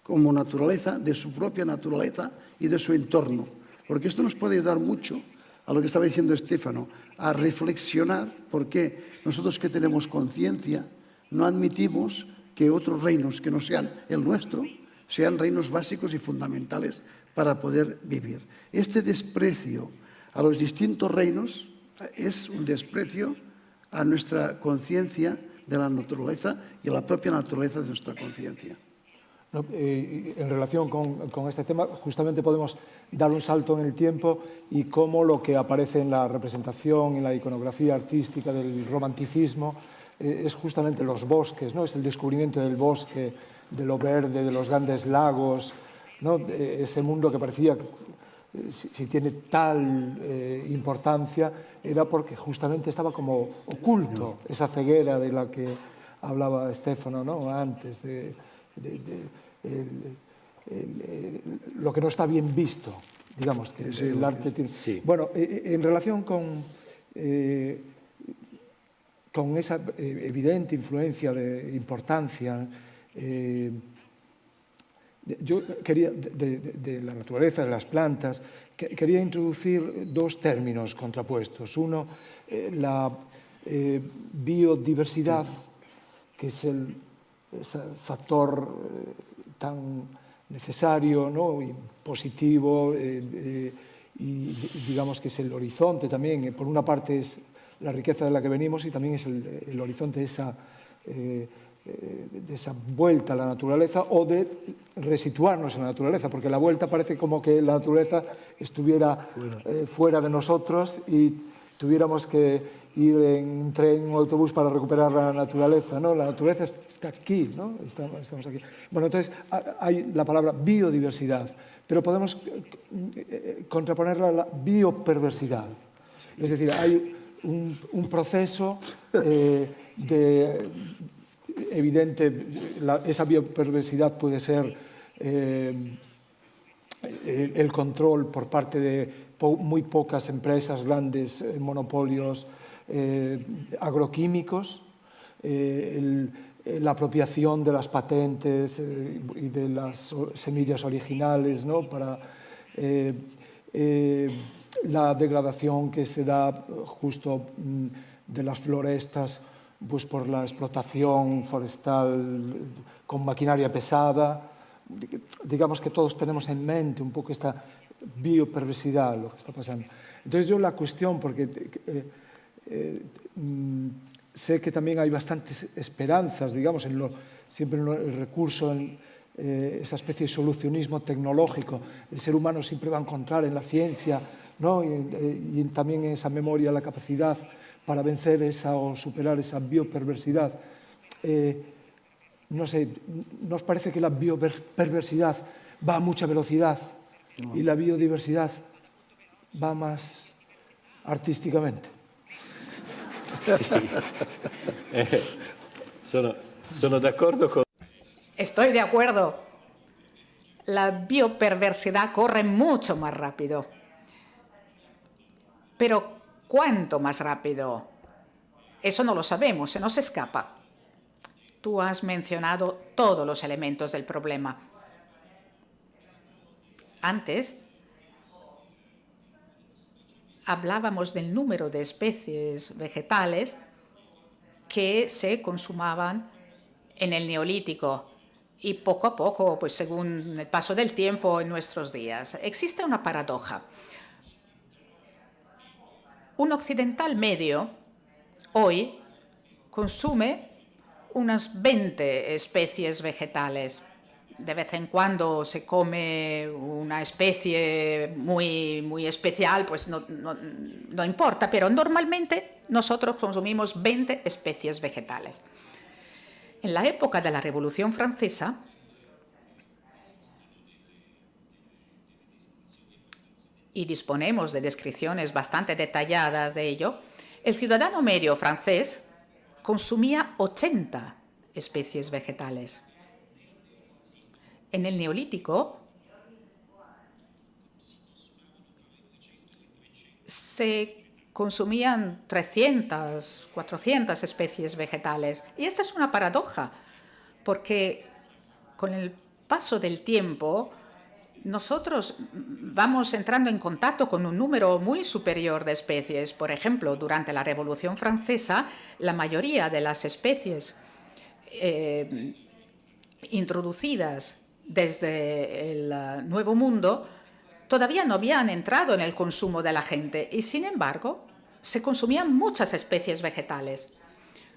como naturaleza, de su propia naturaleza y de su entorno. Porque esto nos puede ayudar mucho a lo que estaba diciendo Stefano, a reflexionar por qué nosotros que tenemos conciencia no admitimos que otros reinos que no sean el nuestro sean reinos básicos y fundamentales para poder vivir. Este desprecio a los distintos reinos es un desprecio a nuestra conciencia de la naturaleza y a la propia naturaleza de nuestra conciencia. No, en relación con este tema, justamente podemos dar un salto en el tiempo y cómo lo que aparece en la representación, en la iconografía artística del romanticismo, es justamente los bosques, ¿no? Es el descubrimiento del bosque, de lo verde, de los grandes lagos, ¿no? Ese mundo que parecía, si tiene tal importancia, era porque justamente estaba como oculto, esa ceguera de la que hablaba Stefano, ¿no? Antes, lo que no está bien visto, digamos, que el arte tiene. Sí. Bueno, en relación con esa evidente influencia de importancia, yo quería, de la naturaleza, de las plantas, quería introducir dos términos contrapuestos. Uno, la biodiversidad, que es ese factor tan necesario, ¿no? Y positivo, y digamos que es el horizonte también. Por una parte es la riqueza de la que venimos y también es el horizonte de esa vuelta a la naturaleza o de resituarnos en la naturaleza, porque la vuelta parece como que la naturaleza estuviera fuera de nosotros y tuviéramos que ir en un tren, un autobús para recuperar la naturaleza, ¿no? La naturaleza está aquí, ¿no? Estamos aquí. Bueno, entonces hay la palabra biodiversidad, pero podemos contraponerla a la bioperversidad. Es decir, hay un proceso evidente, esa bioperversidad puede ser el control por parte de muy pocas empresas, grandes monopolios agroquímicos, la apropiación de las patentes y de las semillas originales, ¿no? Para la degradación que se da justo de las florestas, pues por la explotación forestal con maquinaria pesada. Digamos que todos tenemos en mente un poco esta bioperversidad, lo que está pasando. Entonces yo la cuestión, porque sé que también hay bastantes esperanzas, digamos, siempre en el recurso, en esa especie de solucionismo tecnológico. El ser humano siempre va a encontrar en la ciencia, ¿no? y también en esa memoria la capacidad para vencer o superar esa bioperversidad. No sé, ¿nos parece que la bioperversidad va a mucha velocidad y la biodiversidad va más artísticamente? Sono d'accordo con... Estoy de acuerdo. La bioperversidad corre mucho más rápido. Pero ¿cuánto más rápido? Eso no lo sabemos, se nos escapa. Tú has mencionado todos los elementos del problema. Antes hablábamos del número de especies vegetales que se consumaban en el Neolítico y poco a poco, pues según el paso del tiempo en nuestros días. Existe una paradoja. Un occidental medio hoy consume unas 20 especies vegetales. De vez en cuando se come una especie muy especial, pues no importa, pero normalmente nosotros consumimos 20 especies vegetales. En la época de la Revolución Francesa, y disponemos de descripciones bastante detalladas de ello, el ciudadano medio francés consumía 80 especies vegetales. En el Neolítico se consumían 300, 400 especies vegetales. Y esta es una paradoja, porque con el paso del tiempo nosotros vamos entrando en contacto con un número muy superior de especies. Por ejemplo, durante la Revolución Francesa, la mayoría de las especies introducidas desde el Nuevo Mundo todavía no habían entrado en el consumo de la gente y, sin embargo, se consumían muchas especies vegetales.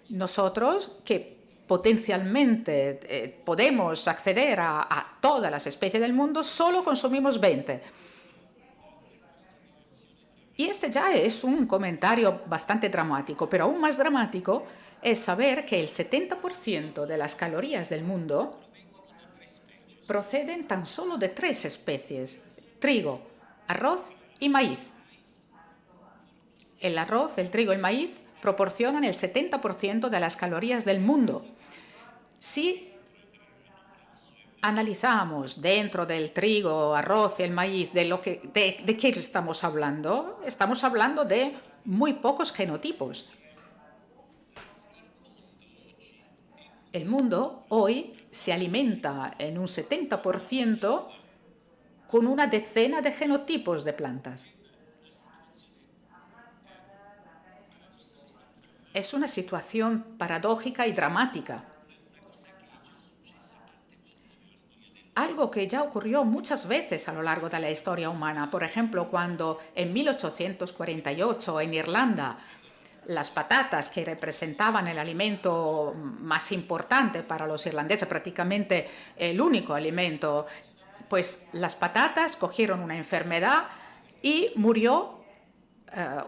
Nosotros, que potencialmente podemos acceder a todas las especies del mundo, solo consumimos 20. Y este ya es un comentario bastante dramático, pero aún más dramático es saber que el 70% de las calorías del mundo proceden tan solo de 3 especies: trigo, arroz y maíz. El arroz, el trigo y el maíz proporcionan el 70% de las calorías del mundo. Si analizamos dentro del trigo, arroz y el maíz de qué estamos hablando de muy pocos genotipos. El mundo hoy se alimenta en un 70% con una decena de genotipos de plantas. Es una situación paradójica y dramática. Algo que ya ocurrió muchas veces a lo largo de la historia humana. Por ejemplo, cuando en 1848 en Irlanda las patatas, que representaban el alimento más importante para los irlandeses, prácticamente el único alimento, pues las patatas cogieron una enfermedad y murió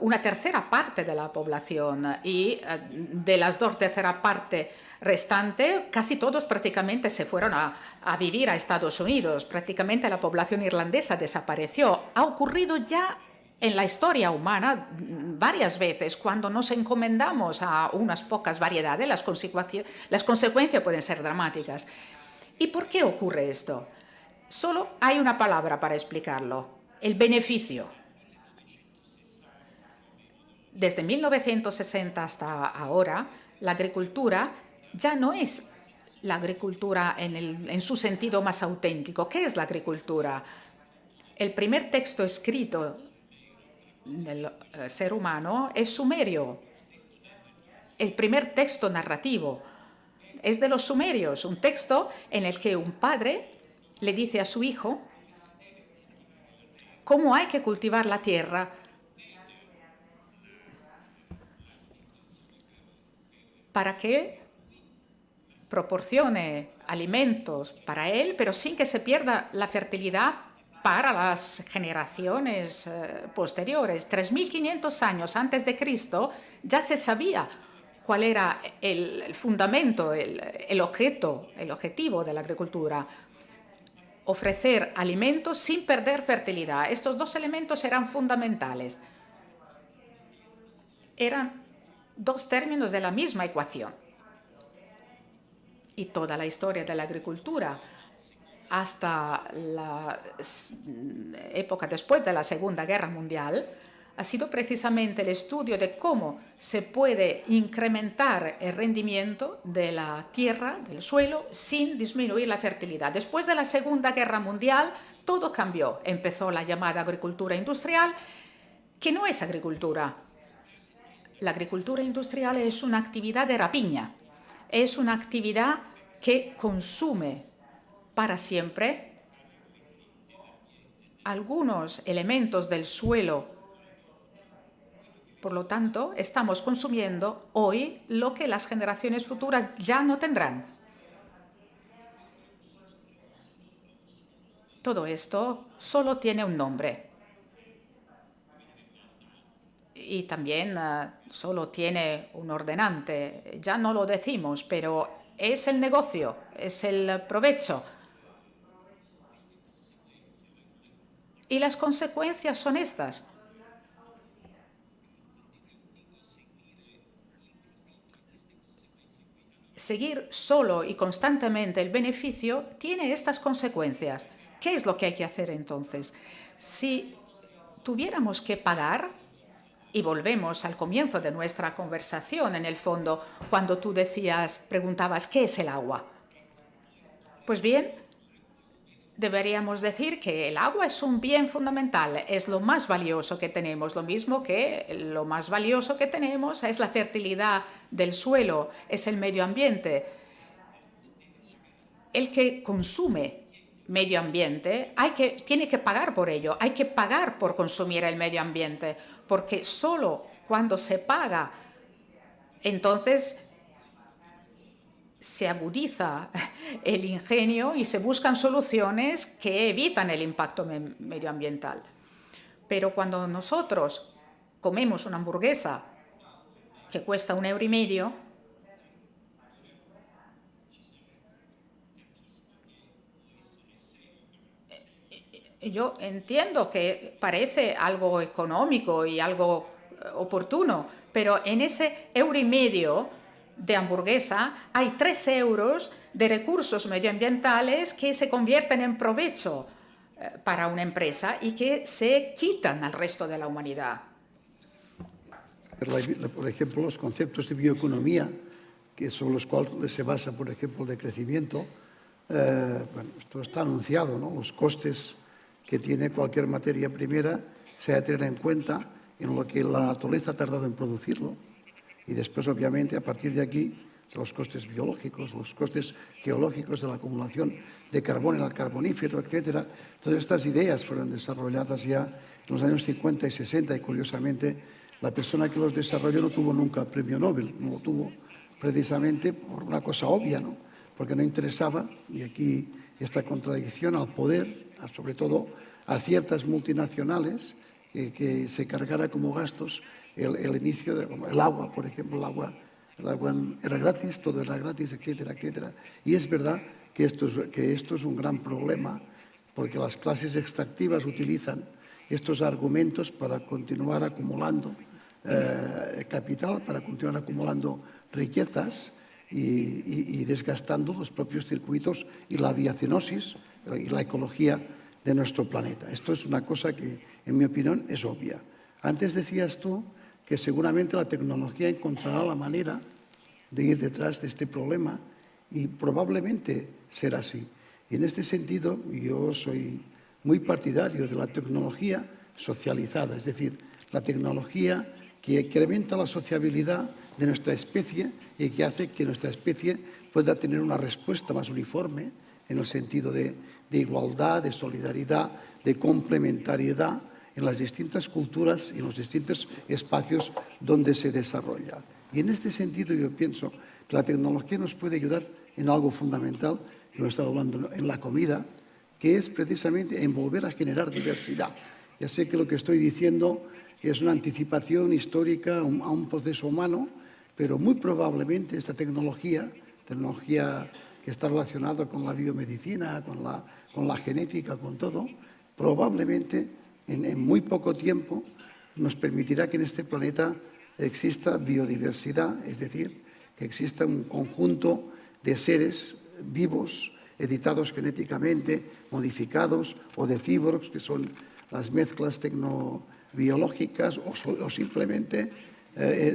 una tercera parte de la población, y de las 2/3 partes restantes, casi todos prácticamente se fueron a vivir a Estados Unidos. Prácticamente la población irlandesa desapareció. Ha ocurrido ya en la historia humana varias veces. Cuando nos encomendamos a unas pocas variedades, las consecuencias pueden ser dramáticas. ¿Y por qué ocurre esto? Solo hay una palabra para explicarlo: el beneficio. Desde 1960 hasta ahora, la agricultura ya no es la agricultura en su sentido más auténtico. ¿Qué es la agricultura? El primer texto escrito del ser humano es sumerio. El primer texto narrativo es de los sumerios, un texto en el que un padre le dice a su hijo cómo hay que cultivar la tierra para que proporcione alimentos para él, pero sin que se pierda la fertilidad para las generaciones posteriores. 3.500 años antes de Cristo ya se sabía cuál era el fundamento, el objetivo de la agricultura: ofrecer alimentos sin perder fertilidad. Estos dos elementos eran fundamentales. Eran dos términos de la misma ecuación. Y toda la historia de la agricultura, hasta la época después de la Segunda Guerra Mundial, ha sido precisamente el estudio de cómo se puede incrementar el rendimiento de la tierra, del suelo, sin disminuir la fertilidad. Después de la Segunda Guerra Mundial, todo cambió. Empezó la llamada agricultura industrial, que no es agricultura. La agricultura industrial es una actividad de rapiña, es una actividad que consume para siempre algunos elementos del suelo. Por lo tanto, estamos consumiendo hoy lo que las generaciones futuras ya no tendrán. Todo esto solo tiene un nombre. Y también solo tiene un ordenante. Ya no lo decimos, pero es el negocio, es el provecho. Y las consecuencias son estas. Seguir solo y constantemente el beneficio tiene estas consecuencias. ¿Qué es lo que hay que hacer entonces? Si tuviéramos que pagar, y volvemos al comienzo de nuestra conversación, en el fondo, cuando tú preguntabas, ¿qué es el agua? Pues bien, deberíamos decir que el agua es un bien fundamental, es lo más valioso que tenemos, lo mismo que lo más valioso que tenemos es la fertilidad del suelo, es el medio ambiente. El que consume medio ambiente tiene que pagar por ello, hay que pagar por consumir el medio ambiente, porque solo cuando se paga, entonces se agudiza el ingenio y se buscan soluciones que evitan el impacto medioambiental. Pero cuando nosotros comemos una hamburguesa que cuesta €1,50, yo entiendo que parece algo económico y algo oportuno, pero en ese €1,50 de hamburguesa hay 3 euros de recursos medioambientales que se convierten en provecho para una empresa y que se quitan al resto de la humanidad. Por ejemplo, los conceptos de bioeconomía, sobre los cuales se basa, por ejemplo, el decrecimiento, bueno, esto está anunciado, ¿no? Los costes que tiene cualquier materia primera se ha de tener en cuenta en lo que la naturaleza ha tardado en producirlo. Y después, obviamente, a partir de aquí, los costes biológicos, los costes geológicos de la acumulación de carbón en el carbonífero, etcétera. Todas estas ideas fueron desarrolladas ya en los años 50 y 60 y, curiosamente, la persona que los desarrolló no tuvo nunca el premio Nobel, no lo tuvo precisamente por una cosa obvia, ¿no? Porque no interesaba, y aquí esta contradicción al poder, sobre todo a ciertas multinacionales, que se cargara como gastos el inicio el agua, por ejemplo, el agua era gratis, todo era gratis, etcétera, etcétera. Y es verdad que esto es un gran problema, porque las clases extractivas utilizan estos argumentos para continuar acumulando capital, para continuar acumulando riquezas y desgastando los propios circuitos y la biocenosis y la ecología de nuestro planeta. Esto es una cosa que, en mi opinión, es obvia. Antes decías tú que seguramente la tecnología encontrará la manera de ir detrás de este problema y probablemente será así. Y en este sentido, yo soy muy partidario de la tecnología socializada, es decir, la tecnología que incrementa la sociabilidad de nuestra especie y que hace que nuestra especie pueda tener una respuesta más uniforme en el sentido de igualdad, de solidaridad, de complementariedad en las distintas culturas y en los distintos espacios donde se desarrolla. Y en este sentido yo pienso que la tecnología nos puede ayudar en algo fundamental, que hemos estado hablando en la comida, que es precisamente en volver a generar diversidad. Ya sé que lo que estoy diciendo es una anticipación histórica a un proceso humano, pero muy probablemente esta tecnología que está relacionada con la biomedicina, con la genética, con todo, probablemente en muy poco tiempo nos permitirá que en este planeta exista biodiversidad, es decir, que exista un conjunto de seres vivos, editados genéticamente, modificados, o de cyborgs, que son las mezclas tecnobiológicas, o simplemente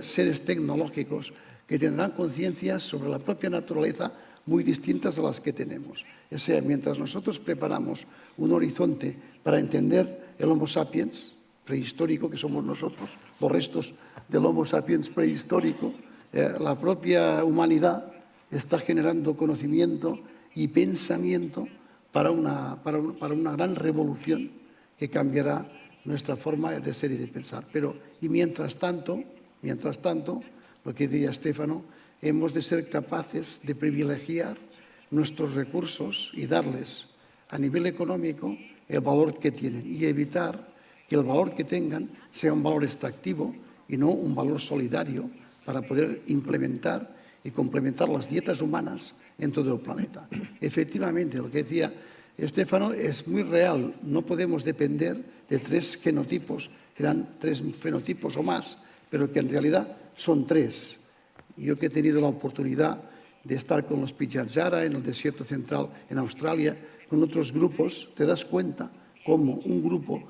seres tecnológicos que tendrán conciencias sobre la propia naturaleza muy distintas de las que tenemos. O sea, mientras nosotros preparamos un horizonte para entender el Homo sapiens prehistórico, que somos nosotros, los restos del Homo sapiens prehistórico, la propia humanidad está generando conocimiento y pensamiento para una gran revolución que cambiará nuestra forma de ser y de pensar. Y mientras tanto, lo que decía Stefano, hemos de ser capaces de privilegiar nuestros recursos y darles a nivel económico el valor que tienen y evitar que el valor que tengan sea un valor extractivo y no un valor solidario para poder implementar y complementar las dietas humanas en todo el planeta. Efectivamente, lo que decía Estéfano, es muy real. No podemos depender de 3 genotipos, que dan 3 fenotipos o más, pero que en realidad son 3. Yo que he tenido la oportunidad de estar con los Pitjantjara en el desierto central en Australia, con otros grupos, te das cuenta cómo un grupo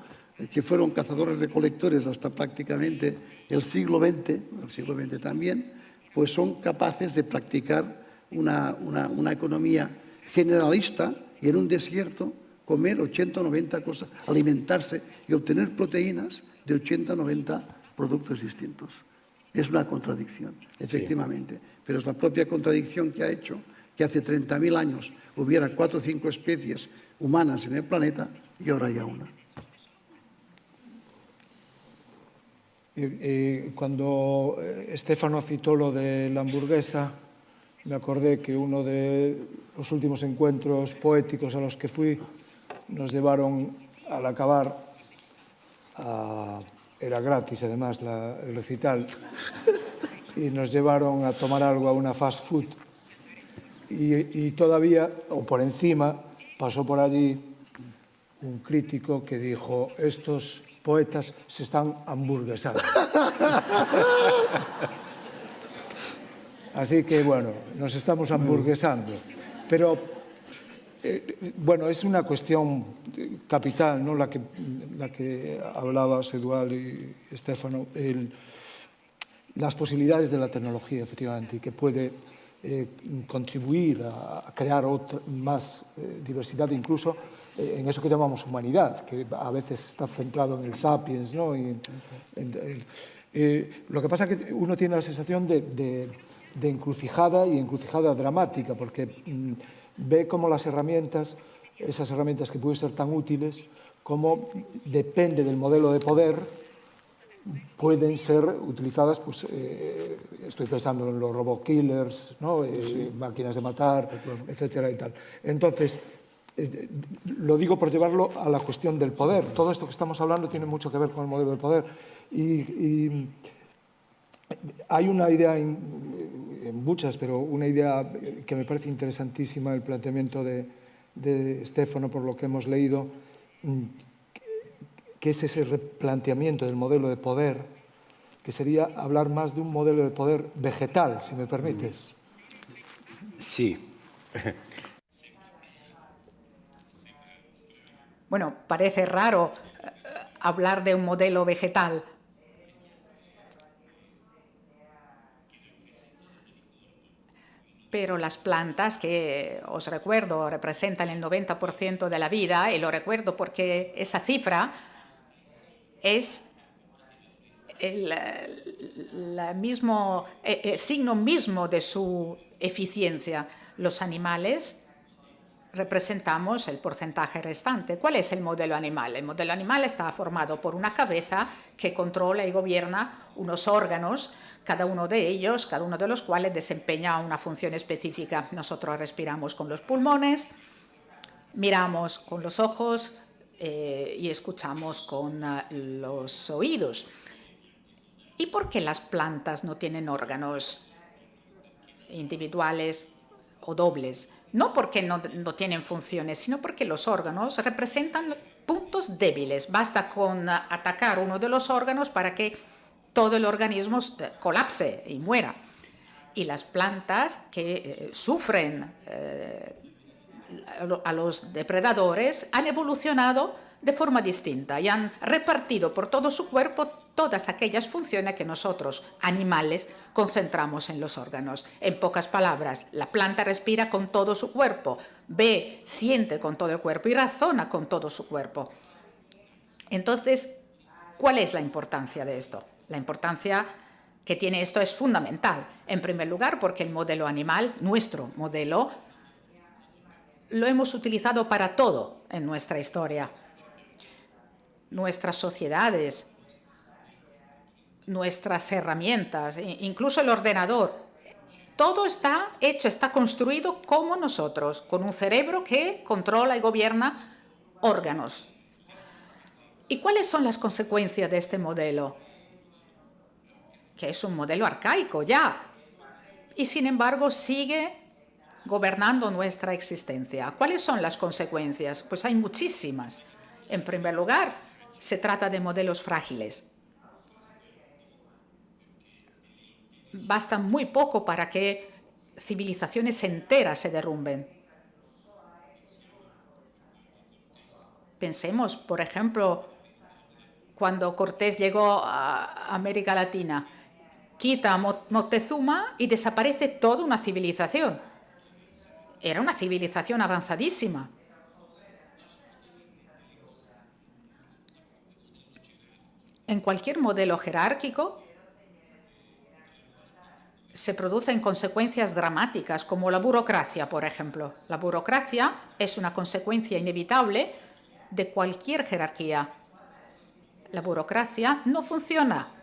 que fueron cazadores-recolectores hasta prácticamente el siglo XX también, pues son capaces de practicar una economía generalista y en un desierto comer 80 o 90 cosas, alimentarse y obtener proteínas de 80 o 90 productos distintos. Es una contradicción, efectivamente, sí. Pero es la propia contradicción que ha hecho que hace 30.000 años hubiera 4 o 5 especies humanas en el planeta y ahora ya una. Cuando Estéfano citó lo de la hamburguesa, me acordé que uno de los últimos encuentros poéticos a los que fui nos llevaron al acabar, era gratis además el recital, y nos llevaron a tomar algo a una fast food y todavía, o por encima, pasó por allí un crítico que dijo: estos poetas se están hamburguesando. Así que, bueno, nos estamos hamburguesando. Pero, bueno, es una cuestión capital, ¿no? La que hablabas, Eduardo y Estéfano, las posibilidades de la tecnología, efectivamente, y que puede contribuir a crear más diversidad, incluso en eso que llamamos humanidad, que a veces está centrado en el sapiens, ¿no? Lo que pasa es que uno tiene la sensación de encrucijada y encrucijada dramática, porque ve cómo las herramientas, esas herramientas que pueden ser tan útiles, cómo depende del modelo de poder, pueden ser utilizadas, pues estoy pensando en los robot killers, ¿no? Máquinas de matar, etcétera y tal. Entonces, lo digo por llevarlo a la cuestión del poder. Todo esto que estamos hablando tiene mucho que ver con el modelo de poder. Y hay una idea, en muchas, pero una idea que me parece interesantísima, el planteamiento de Estéfano, por lo que hemos leído, que es ese replanteamiento del modelo de poder, que sería hablar más de un modelo de poder vegetal, si me permites. Sí. Bueno, parece raro hablar de un modelo vegetal. Pero las plantas, que os recuerdo, representan el 90% de la vida, y lo recuerdo porque esa cifra es el signo mismo de su eficiencia. Los animales representamos el porcentaje restante. ¿Cuál es el modelo animal? El modelo animal está formado por una cabeza que controla y gobierna unos órganos, cada uno de los cuales desempeña una función específica. Nosotros respiramos con los pulmones, miramos con los ojos y escuchamos con los oídos. ¿Y por qué las plantas no tienen órganos individuales o dobles? No porque no tienen funciones, sino porque los órganos representan puntos débiles. Basta con atacar uno de los órganos para que todo el organismo colapse y muera. Y las plantas que sufren a los depredadores han evolucionado de forma distinta y han repartido por todo su cuerpo todas aquellas funciones que nosotros, animales, concentramos en los órganos. En pocas palabras, la planta respira con todo su cuerpo, ve, siente con todo el cuerpo y razona con todo su cuerpo. Entonces, ¿cuál es la importancia de esto? La importancia que tiene esto es fundamental. En primer lugar, porque el modelo animal, nuestro modelo, lo hemos utilizado para todo en nuestra historia. Nuestras sociedades, nuestras herramientas, incluso el ordenador, todo está hecho, está construido como nosotros, con un cerebro que controla y gobierna órganos. ¿Y cuáles son las consecuencias de este modelo? Que es un modelo arcaico ya, y sin embargo sigue gobernando nuestra existencia. ¿Cuáles son las consecuencias? Pues hay muchísimas. En primer lugar, se trata de modelos frágiles. Basta muy poco para que civilizaciones enteras se derrumben. Pensemos, por ejemplo, cuando Cortés llegó a América Latina, quita a Moctezuma y desaparece toda una civilización. Era una civilización avanzadísima. En cualquier modelo jerárquico se producen consecuencias dramáticas, como la burocracia, por ejemplo. La burocracia es una consecuencia inevitable de cualquier jerarquía. La burocracia no funciona.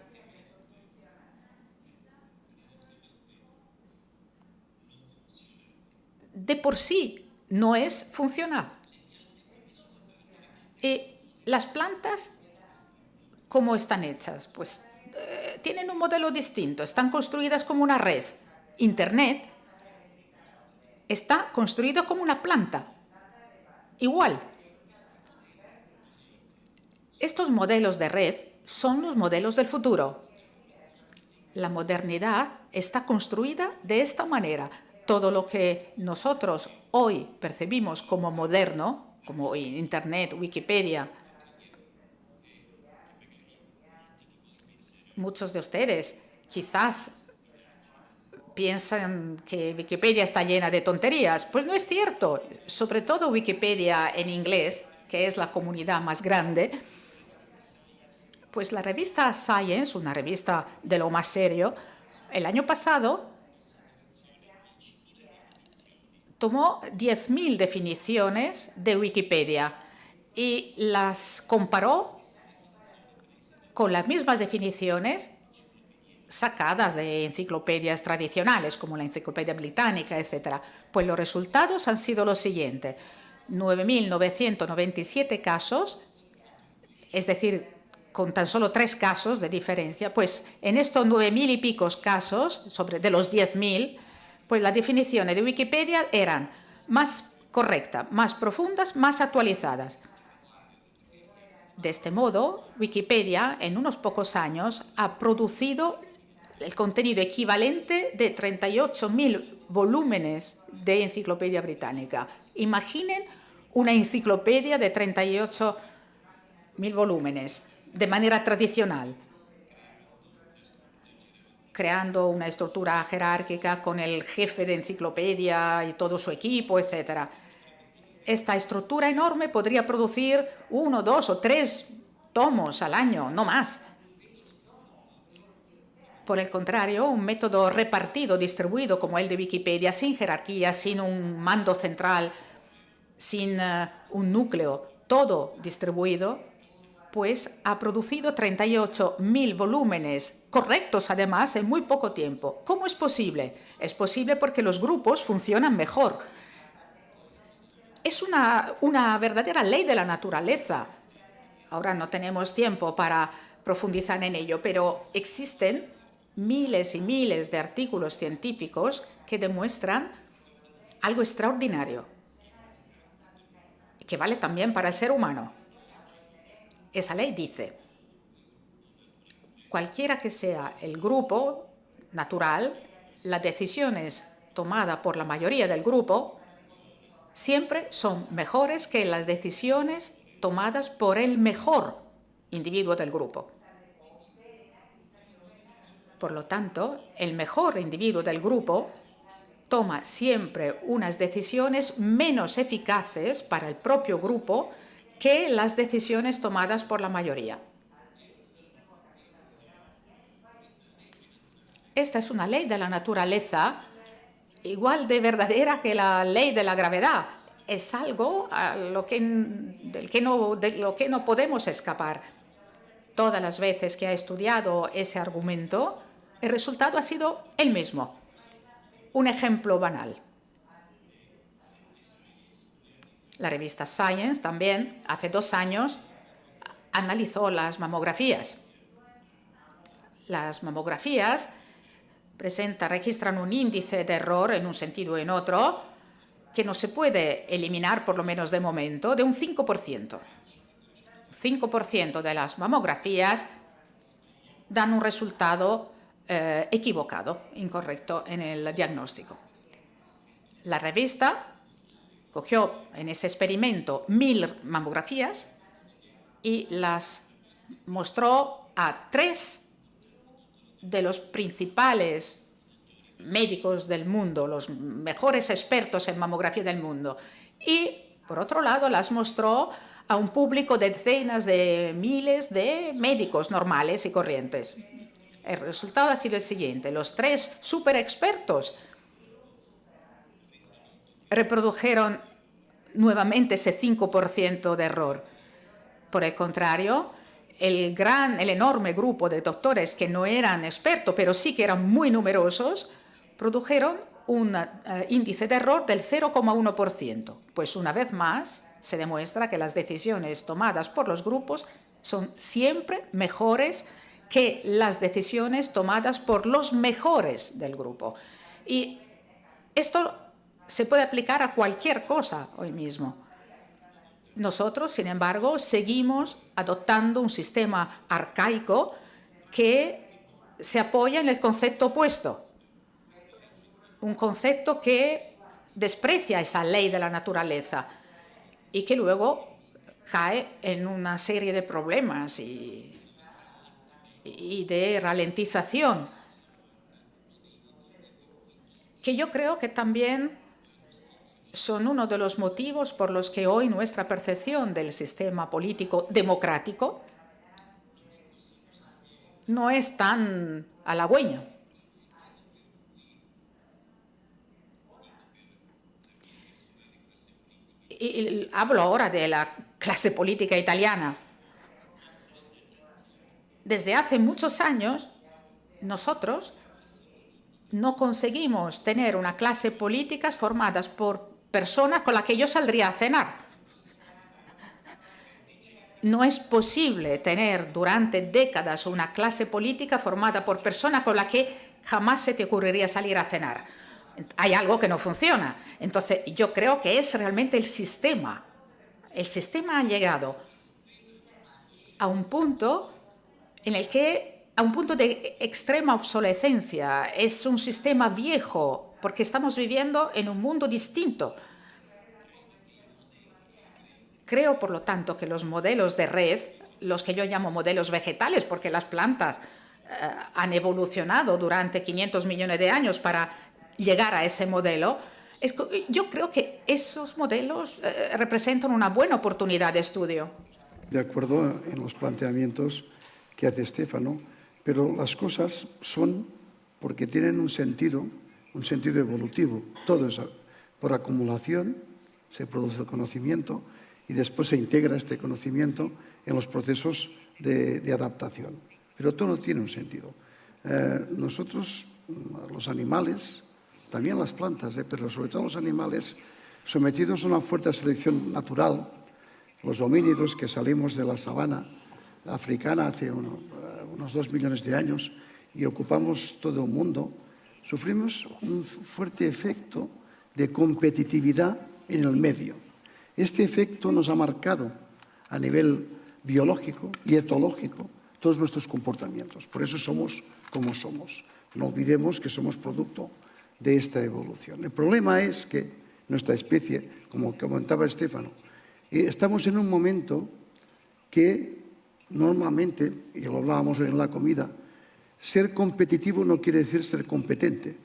De por sí no es funcional. Y las plantas, ¿cómo están hechas? Pues tienen un modelo distinto, están construidas como una red. Internet está construido como una planta, igual. Estos modelos de red son los modelos del futuro. La modernidad está construida de esta manera. Todo lo que nosotros hoy percibimos como moderno, como Internet, Wikipedia, muchos de ustedes quizás piensan que Wikipedia está llena de tonterías. Pues no es cierto. Sobre todo Wikipedia en inglés, que es la comunidad más grande. Pues la revista Science, una revista de lo más serio, el año pasado tomó 10.000 definiciones de Wikipedia y las comparó con las mismas definiciones sacadas de enciclopedias tradicionales, como la Enciclopedia Británica, etc. Pues los resultados han sido los siguientes. 9.997 casos, es decir, con tan solo 3 casos de diferencia, pues en estos 9.000 y picos casos, de los 10.000, pues las definiciones de Wikipedia eran más correctas, más profundas, más actualizadas. De este modo, Wikipedia, en unos pocos años, ha producido el contenido equivalente de 38.000 volúmenes de Enciclopedia Británica. Imaginen una enciclopedia de 38.000 volúmenes de manera tradicional, creando una estructura jerárquica con el jefe de enciclopedia y todo su equipo, etc. Esta estructura enorme podría producir 1, 2 o 3 tomos al año, no más. Por el contrario, un método repartido, distribuido como el de Wikipedia, sin jerarquía, sin un mando central, sin un núcleo, todo distribuido, pues ha producido 38.000 volúmenes correctos, además, en muy poco tiempo. ¿Cómo es posible? Es posible porque los grupos funcionan mejor. Es una verdadera ley de la naturaleza. Ahora no tenemos tiempo para profundizar en ello, pero existen miles y miles de artículos científicos que demuestran algo extraordinario, que vale también para el ser humano. Esa ley dice: cualquiera que sea el grupo natural, las decisiones tomadas por la mayoría del grupo siempre son mejores que las decisiones tomadas por el mejor individuo del grupo. Por lo tanto, el mejor individuo del grupo toma siempre unas decisiones menos eficaces para el propio grupo que las decisiones tomadas por la mayoría. Esta es una ley de la naturaleza igual de verdadera que la ley de la gravedad. Es algo de lo que no podemos escapar. Todas las veces que ha estudiado ese argumento, el resultado ha sido el mismo. Un ejemplo banal. La revista Science también, hace 2 años, analizó las mamografías. Las mamografías registran un índice de error en un sentido o en otro que no se puede eliminar, por lo menos de momento, de un 5%. 5% de las mamografías dan un resultado equivocado, incorrecto en el diagnóstico. La revista cogió en ese experimento 1000 mamografías y las mostró a 3 de los principales médicos del mundo, los mejores expertos en mamografía del mundo. Y, por otro lado, las mostró a un público de decenas de miles de médicos normales y corrientes. El resultado ha sido el siguiente. Los 3 superexpertos reprodujeron nuevamente ese 5% de error. Por el contrario, el enorme grupo de doctores que no eran expertos, pero sí que eran muy numerosos, produjeron un índice de error del 0,1%. Pues una vez más se demuestra que las decisiones tomadas por los grupos son siempre mejores que las decisiones tomadas por los mejores del grupo. Y esto se puede aplicar a cualquier cosa hoy mismo. Nosotros, sin embargo, seguimos adoptando un sistema arcaico que se apoya en el concepto opuesto, un concepto que desprecia esa ley de la naturaleza y que luego cae en una serie de problemas y de ralentización, que yo creo que también son uno de los motivos por los que hoy nuestra percepción del sistema político democrático no es tan halagüeña. Y hablo ahora de la clase política italiana. Desde hace muchos años, nosotros no conseguimos tener una clase política formada por personas con las que yo saldría a cenar. No es posible tener durante décadas una clase política formada por personas con las que jamás se te ocurriría salir a cenar. Hay algo que no funciona. Entonces, yo creo que es realmente el sistema. El sistema ha llegado a un punto a un punto de extrema obsolescencia. Es un sistema viejo, porque estamos viviendo en un mundo distinto. Creo, por lo tanto, que los modelos de red, los que yo llamo modelos vegetales, porque las plantas han evolucionado durante 500 millones de años para llegar a ese modelo, yo creo que esos modelos representan una buena oportunidad de estudio. De acuerdo en los planteamientos que hace Stefano, pero las cosas son porque tienen un sentido evolutivo. Todo es por acumulación, se produce el conocimiento y después se integra este conocimiento en los procesos de adaptación. Pero todo tiene un sentido. Nosotros, los animales, también las plantas, pero sobre todo los animales, sometidos a una fuerte selección natural, los homínidos que salimos de la sabana africana hace unos 2 millones de años y ocupamos todo el mundo, sufrimos un fuerte efecto de competitividad en el medio. Este efecto nos ha marcado a nivel biológico y etológico todos nuestros comportamientos. Por eso somos como somos. No olvidemos que somos producto de esta evolución. El problema es que nuestra especie, como comentaba Stefano, estamos en un momento que normalmente, y lo hablábamos en la comida, ser competitivo no quiere decir ser competente.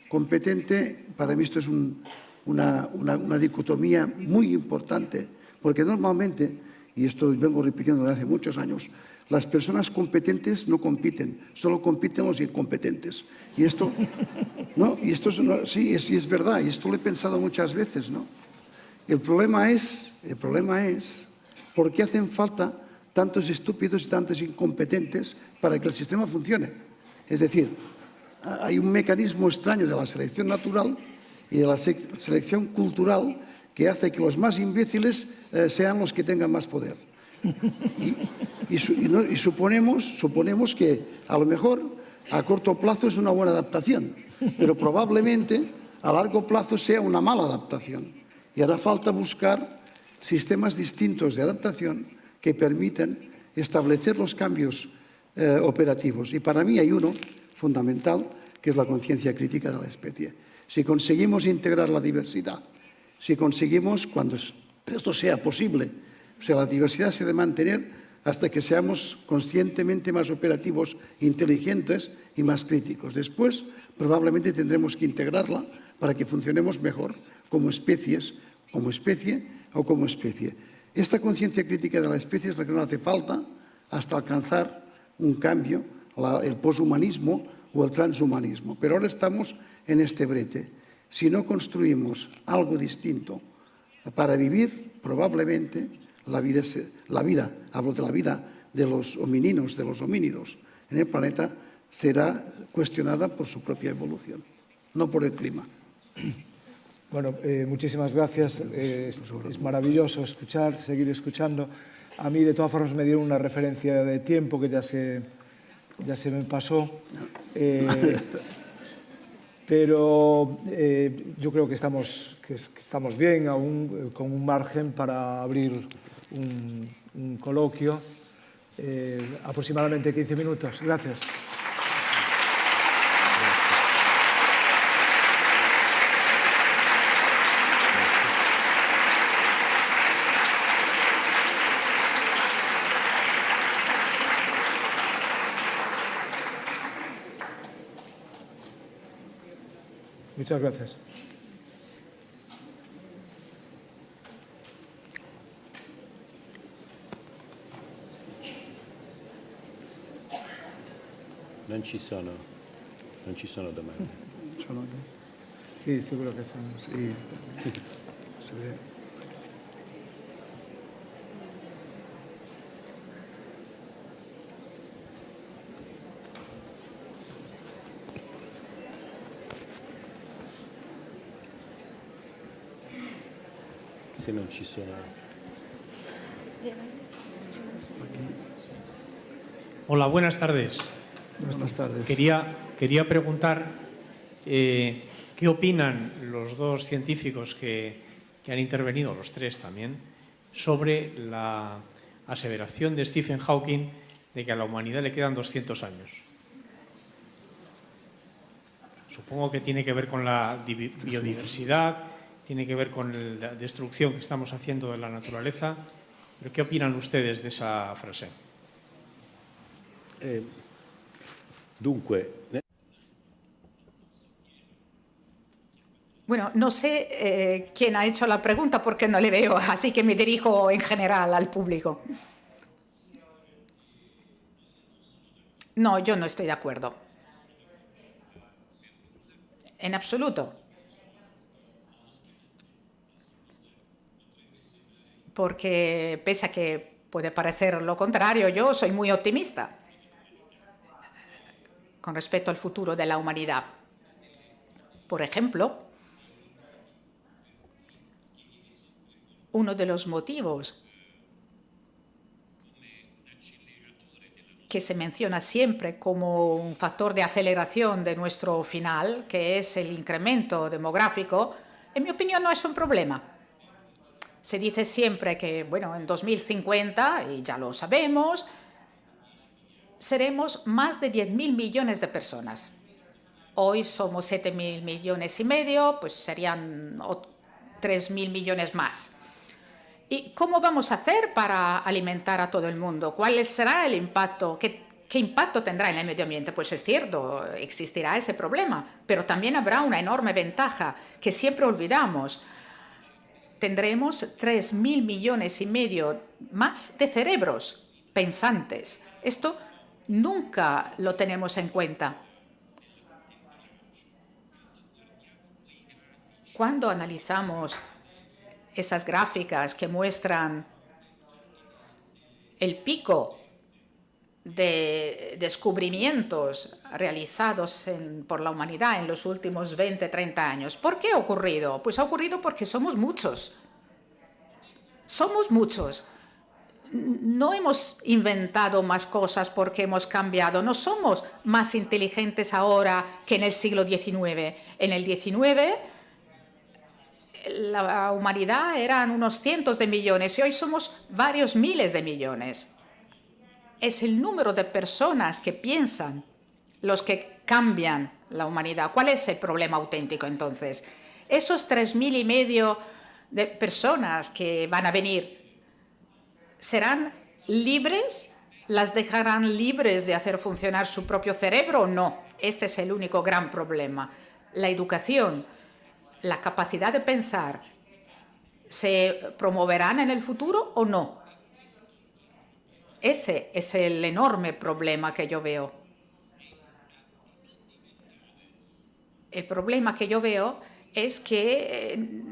Competente, para mí esto es una dicotomía muy importante, porque normalmente, y esto vengo repitiendo desde hace muchos años, las personas competentes no compiten, solo compiten los incompetentes. Y esto, ¿no? Y esto sí es verdad, y esto lo he pensado muchas veces, ¿no? El problema es por qué hacen falta tantos estúpidos y tantos incompetentes para que el sistema funcione. Es decir, hay un mecanismo extraño de la selección natural y de la selección cultural que hace que los más imbéciles sean los que tengan más poder. Y suponemos que a lo mejor a corto plazo es una buena adaptación, pero probablemente a largo plazo sea una mala adaptación. y hará falta buscar sistemas distintos de adaptación que permitan establecer los cambios operativos. Y para mí hay uno fundamental, que es la conciencia crítica de la especie. Si conseguimos integrar la diversidad, si conseguimos, cuando esto sea posible, o sea, la diversidad se debe mantener hasta que seamos conscientemente más operativos, inteligentes y más críticos. Después, probablemente tendremos que integrarla para que funcionemos mejor como especies, como especie o como especie. Esta conciencia crítica de la especie es la que nos hace falta hasta alcanzar un cambio, el poshumanismo o el transhumanismo. Pero ahora estamos en este brete. Si no construimos algo distinto para vivir, probablemente hablo de la vida de los homininos, de los homínidos en el planeta, será cuestionada por su propia evolución, no por el clima. Bueno, muchísimas gracias. Es maravilloso seguir escuchando. A mí, de todas formas, me dieron una referencia de tiempo que ya se me pasó. Pero yo creo que estamos bien, aún con un margen para abrir un coloquio. Aproximadamente 15 minutos. Gracias. Muchas gracias. Non ci sono domande. Sí, seguro que sí. Sí. Se ve. Se non ci sono. Hola, buenas tardes. Buenas tardes. Quería preguntar qué opinan los dos científicos que han intervenido, los tres también, sobre la aseveración de Stephen Hawking de que a la humanidad le quedan 200 años. Supongo que tiene que ver con la biodiversidad, tiene que ver con la destrucción que estamos haciendo de la naturaleza. ¿Pero qué opinan ustedes de esa frase? Dunque, Bueno, no sé quién ha hecho la pregunta porque no le veo, así que me dirijo en general al público. No, yo no estoy de acuerdo. En absoluto. Porque pese a que puede parecer lo contrario, yo soy muy optimista con respecto al futuro de la humanidad. Por ejemplo, uno de los motivos que se menciona siempre como un factor de aceleración de nuestro final, que es el incremento demográfico, en mi opinión no es un problema. Se dice siempre que, bueno, en 2050, y ya lo sabemos, seremos más de 10.000 millones de personas. Hoy somos 7.000 millones y medio, pues serían 3.000 millones más. ¿Y cómo vamos a hacer para alimentar a todo el mundo? ¿Cuál será el impacto? ¿Qué impacto tendrá en el medio ambiente? Pues es cierto, existirá ese problema, pero también habrá una enorme ventaja que siempre olvidamos. Tendremos 3.000 millones y medio más de cerebros pensantes. Esto nunca lo tenemos en cuenta. Cuando analizamos esas gráficas que muestran el pico de descubrimientos realizados por la humanidad en los últimos 20, 30 años. ¿Por qué ha ocurrido? Pues ha ocurrido porque somos muchos. Somos muchos. No hemos inventado más cosas porque hemos cambiado. No somos más inteligentes ahora que en el siglo XIX. En el XIX la humanidad eran unos cientos de millones y hoy somos varios miles de millones. Es el número de personas que piensan los que cambian la humanidad. ¿Cuál es el problema auténtico entonces? Esos 3,5 millones de personas que van a venir, ¿serán libres? ¿Las dejarán libres de hacer funcionar su propio cerebro o no? Este es el único gran problema. La educación, la capacidad de pensar, ¿se promoverán en el futuro o no? Ese es el enorme problema que yo veo. El problema que yo veo es que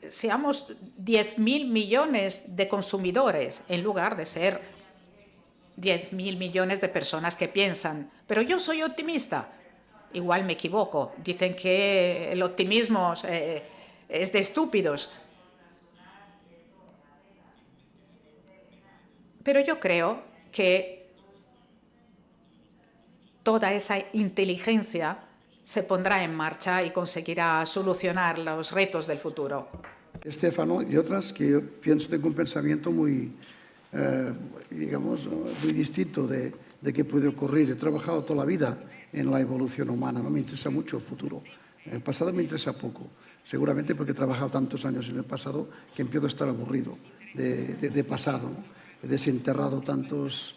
seamos 10,000 millones de consumidores en lugar de ser 10,000 millones de personas que piensan. Pero yo soy optimista. Igual me equivoco. Dicen que el optimismo es de estúpidos. Pero yo creo que toda esa inteligencia se pondrá en marcha y conseguirá solucionar los retos del futuro. Stefano y otras que yo pienso tengo un pensamiento muy, digamos, muy distinto de qué puede ocurrir. He trabajado toda la vida en la evolución humana, no me interesa mucho el futuro. El pasado me interesa poco, seguramente porque he trabajado tantos años en el pasado que empiezo a estar aburrido de pasado, ¿no? He desenterrado tantos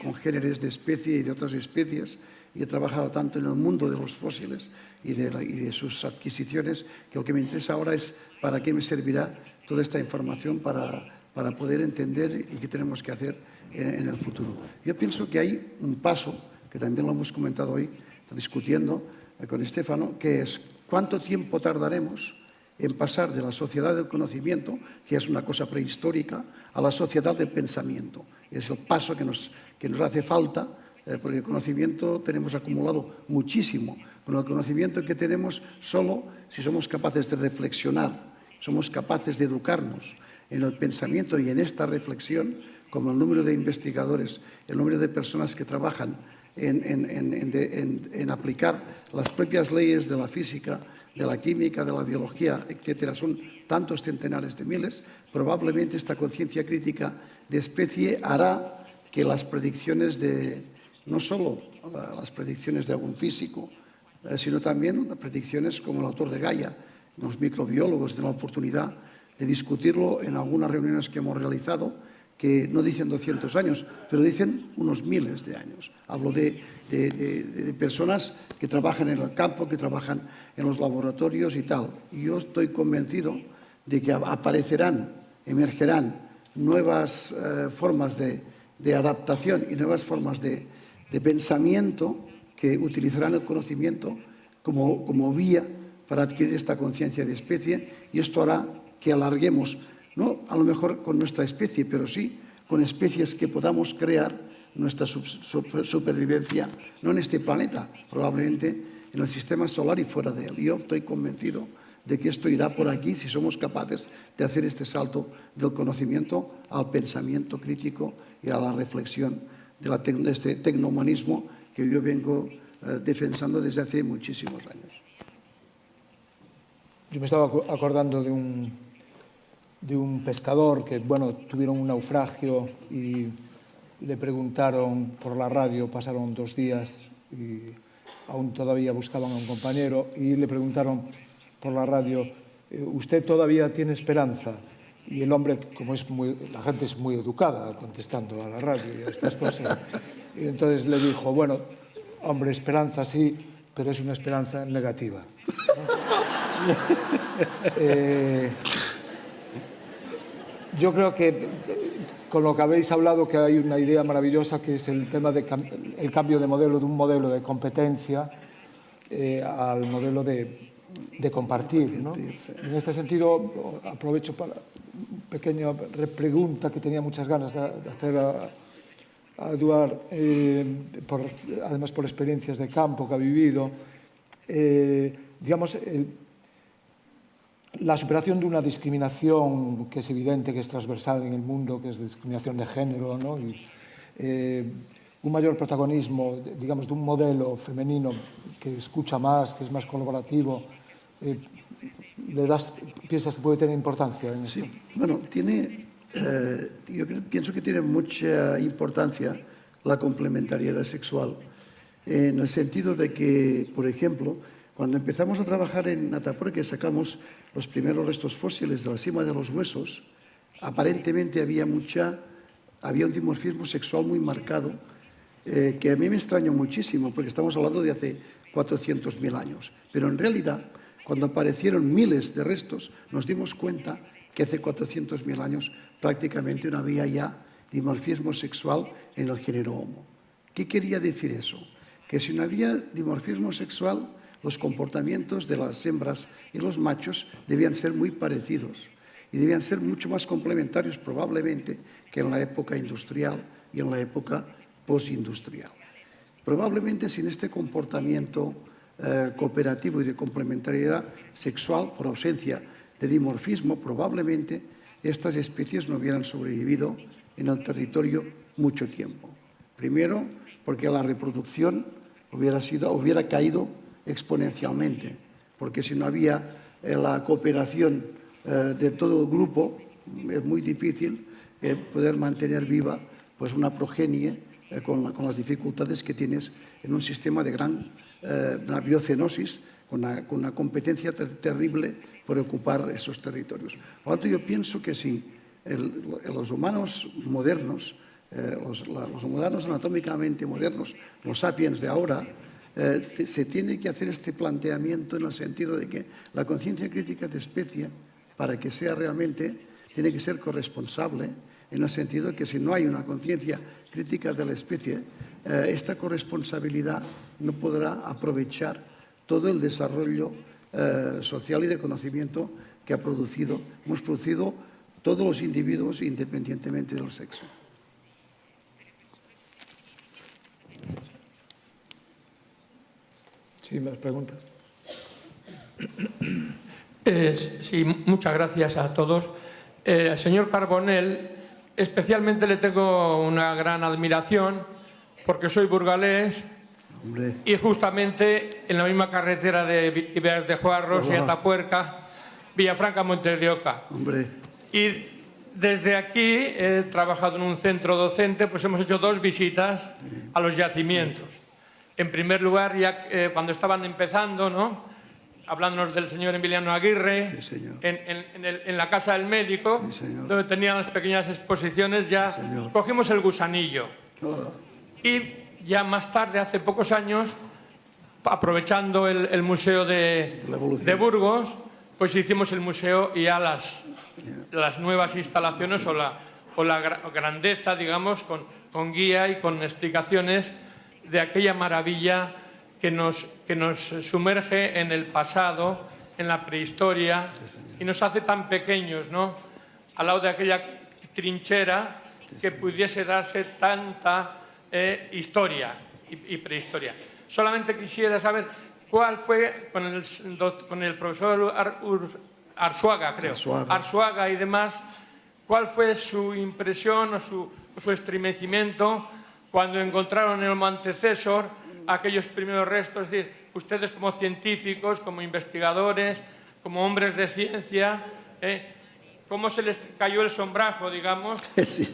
congéneres de especie y de otras especies y he trabajado tanto en el mundo de los fósiles y de sus adquisiciones que lo que me interesa ahora es para qué me servirá toda esta información para poder entender y qué tenemos que hacer en el futuro. Yo pienso que hay un paso, que también lo hemos comentado hoy, discutiendo con Stefano, que es cuánto tiempo tardaremos en pasar de la sociedad del conocimiento, que es una cosa prehistórica, a la sociedad del pensamiento. Es el paso que nos hace falta, porque el conocimiento tenemos acumulado muchísimo, pero el conocimiento que tenemos solo si somos capaces de reflexionar, somos capaces de educarnos en el pensamiento y en esta reflexión, como el número de investigadores, el número de personas que trabajan en aplicar las propias leyes de la física, de la química, de la biología, etcétera, son tantos centenares de miles, probablemente esta conciencia crítica de especie hará que las predicciones no solo las predicciones de algún físico, sino también las predicciones como el autor de Gaia, los microbiólogos tienen la oportunidad de discutirlo en algunas reuniones que hemos realizado, que no dicen 200 años, pero dicen unos miles de años. Hablo de personas que trabajan en el campo, que trabajan en los laboratorios y tal. Y yo estoy convencido de que emergerán nuevas formas de adaptación y nuevas formas de pensamiento que utilizarán el conocimiento como vía para adquirir esta conciencia de especie, y esto hará que alarguemos, no a lo mejor con nuestra especie, pero sí con especies que podamos crear nuestra supervivencia, no en este planeta, probablemente en el sistema solar y fuera de él. Yo estoy convencido de que esto irá por aquí si somos capaces de hacer este salto del conocimiento al pensamiento crítico y a la reflexión de este tecnohumanismo que yo vengo defensando desde hace muchísimos años. Yo me estaba acordando de un pescador que, bueno, tuvieron un naufragio y le preguntaron por la radio, pasaron 2 días y aún todavía buscaban a un compañero, y le preguntaron por la radio, ¿usted todavía tiene esperanza? Y el hombre, como la gente es muy educada contestando a la radio y a estas cosas, y entonces le dijo, bueno, hombre, esperanza sí, pero es una esperanza negativa. Yo creo que con lo que habéis hablado, que hay una idea maravillosa, que es el tema del cambio de modelo, de un modelo de competencia al modelo de compartir, ¿no? En este sentido, aprovecho para una pequeña pregunta que tenía muchas ganas de hacer a Eduard, además por experiencias de campo que ha vivido. Digamos, la superación de una discriminación que es evidente, que es transversal en el mundo, que es discriminación de género, ¿no? Y, un mayor protagonismo, digamos, de un modelo femenino que escucha más, que es más colaborativo, le das piensas que puede tener importancia en esto? Sí, bueno, pienso que tiene mucha importancia la complementariedad sexual, en el sentido de que, por ejemplo, cuando empezamos a trabajar en Atapuerca y sacamos los primeros restos fósiles de la cima de los huesos, aparentemente había un dimorfismo sexual muy marcado, que a mí me extrañó muchísimo, porque estamos hablando de hace 400.000 años. Pero en realidad, cuando aparecieron miles de restos, nos dimos cuenta que hace 400.000 años prácticamente no había ya dimorfismo sexual en el género Homo. ¿Qué quería decir eso? Que si no había dimorfismo sexual, los comportamientos de las hembras y los machos debían ser muy parecidos y debían ser mucho más complementarios probablemente que en la época industrial y en la época postindustrial. Probablemente sin este comportamiento cooperativo y de complementariedad sexual por ausencia de dimorfismo, probablemente estas especies no hubieran sobrevivido en el territorio mucho tiempo. Primero, porque la reproducción hubiera caído exponencialmente, porque si no había la cooperación de todo el grupo, es muy difícil poder mantener viva pues, una progenie con las dificultades que tienes en un sistema de una biocenosis, con una competencia terrible por ocupar esos territorios. Por lo tanto, yo pienso que si los humanos modernos, los humanos anatómicamente modernos, los sapiens de ahora, se tiene que hacer este planteamiento en el sentido de que la conciencia crítica de especie, para que sea realmente, tiene que ser corresponsable, en el sentido de que si no hay una conciencia crítica de la especie, esta corresponsabilidad no podrá aprovechar todo el desarrollo social y de conocimiento que hemos producido todos los individuos independientemente del sexo. Sí, más preguntas. Sí, muchas gracias a todos. Al señor Carbonell, especialmente le tengo una gran admiración porque soy burgalés. Hombre. Y justamente en la misma carretera de Ibeas de Juarros y Atapuerca, Villafranca, Montes de Oca. Hombre. Y desde aquí he trabajado en un centro docente, pues hemos hecho 2 visitas a los yacimientos. En primer lugar, ya cuando estaban empezando, ¿no?, hablándonos del señor Emiliano Aguirre, sí, en la casa del médico, sí, donde tenían las pequeñas exposiciones, ya cogimos el gusanillo. Y ya más tarde, hace pocos años, aprovechando el Museo de Burgos, pues hicimos el museo y ya las nuevas instalaciones o la grandeza, digamos, con guía y con explicaciones de aquella maravilla que nos sumerge en el pasado, en la prehistoria, y nos hace tan pequeños, ¿no?, al lado de aquella trinchera que pudiese darse tanta historia y prehistoria. Solamente quisiera saber cuál fue, con el profesor Arzuaga, creo, Arzuaga y demás, cuál fue su impresión o su estremecimiento cuando encontraron en el Monte César aquellos primeros restos. Es decir, ustedes como científicos, como investigadores, como hombres de ciencia, cómo se les cayó el sombrajo, digamos. Sí.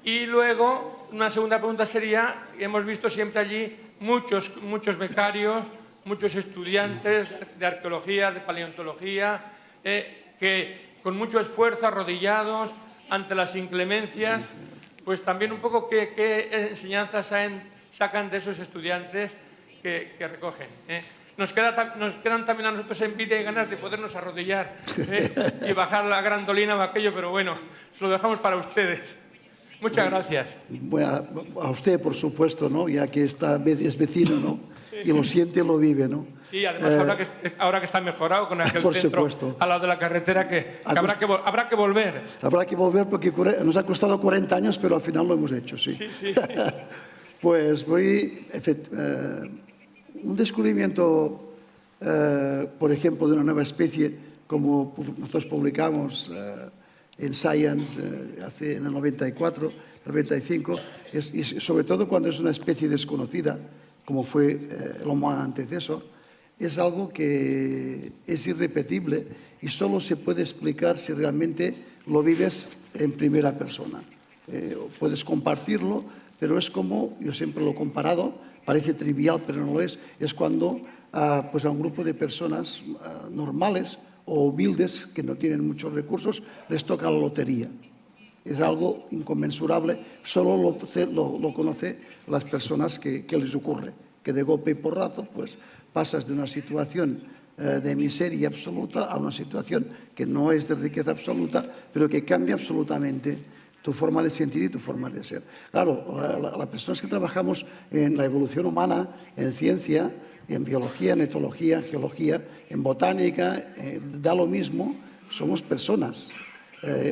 Y luego, una segunda pregunta sería, hemos visto siempre allí muchos becarios, muchos estudiantes de arqueología, de paleontología, que con mucho esfuerzo, arrodillados ante las inclemencias, pues también un poco qué enseñanzas sacan de esos estudiantes que recogen. Nos quedan también a nosotros envidia y ganas de podernos arrodillar y bajar la grandolina o aquello, pero bueno, se lo dejamos para ustedes. Muchas gracias. Bueno, a usted, por supuesto, ¿no?, ya que es vecino, ¿no?, y lo siente y lo vive, ¿no? Sí, además ahora que está mejorado con aquel por centro supuesto. al lado de la carretera, que habrá que volver. Habrá que volver porque nos ha costado 40 años, pero al final lo hemos hecho, sí. Sí. Pues un descubrimiento, por ejemplo, de una nueva especie, como nosotros publicamos en Science en el 94, 95, y sobre todo cuando es una especie desconocida, como fue el Homo antecesor, es algo que es irrepetible y solo se puede explicar si realmente lo vives en primera persona. Puedes compartirlo, pero es como, yo siempre lo he comparado, parece trivial, pero no lo es cuando pues a un grupo de personas normales o humildes que no tienen muchos recursos les toca la lotería. Es algo inconmensurable, solo lo conocen las personas que les ocurre, que de golpe y porrazo pues pasas de una situación de miseria absoluta a una situación que no es de riqueza absoluta, pero que cambia absolutamente tu forma de sentir y tu forma de ser. Claro, las personas que trabajamos en la evolución humana, en ciencia, en biología, en etología, en geología, en botánica, da lo mismo, somos personas.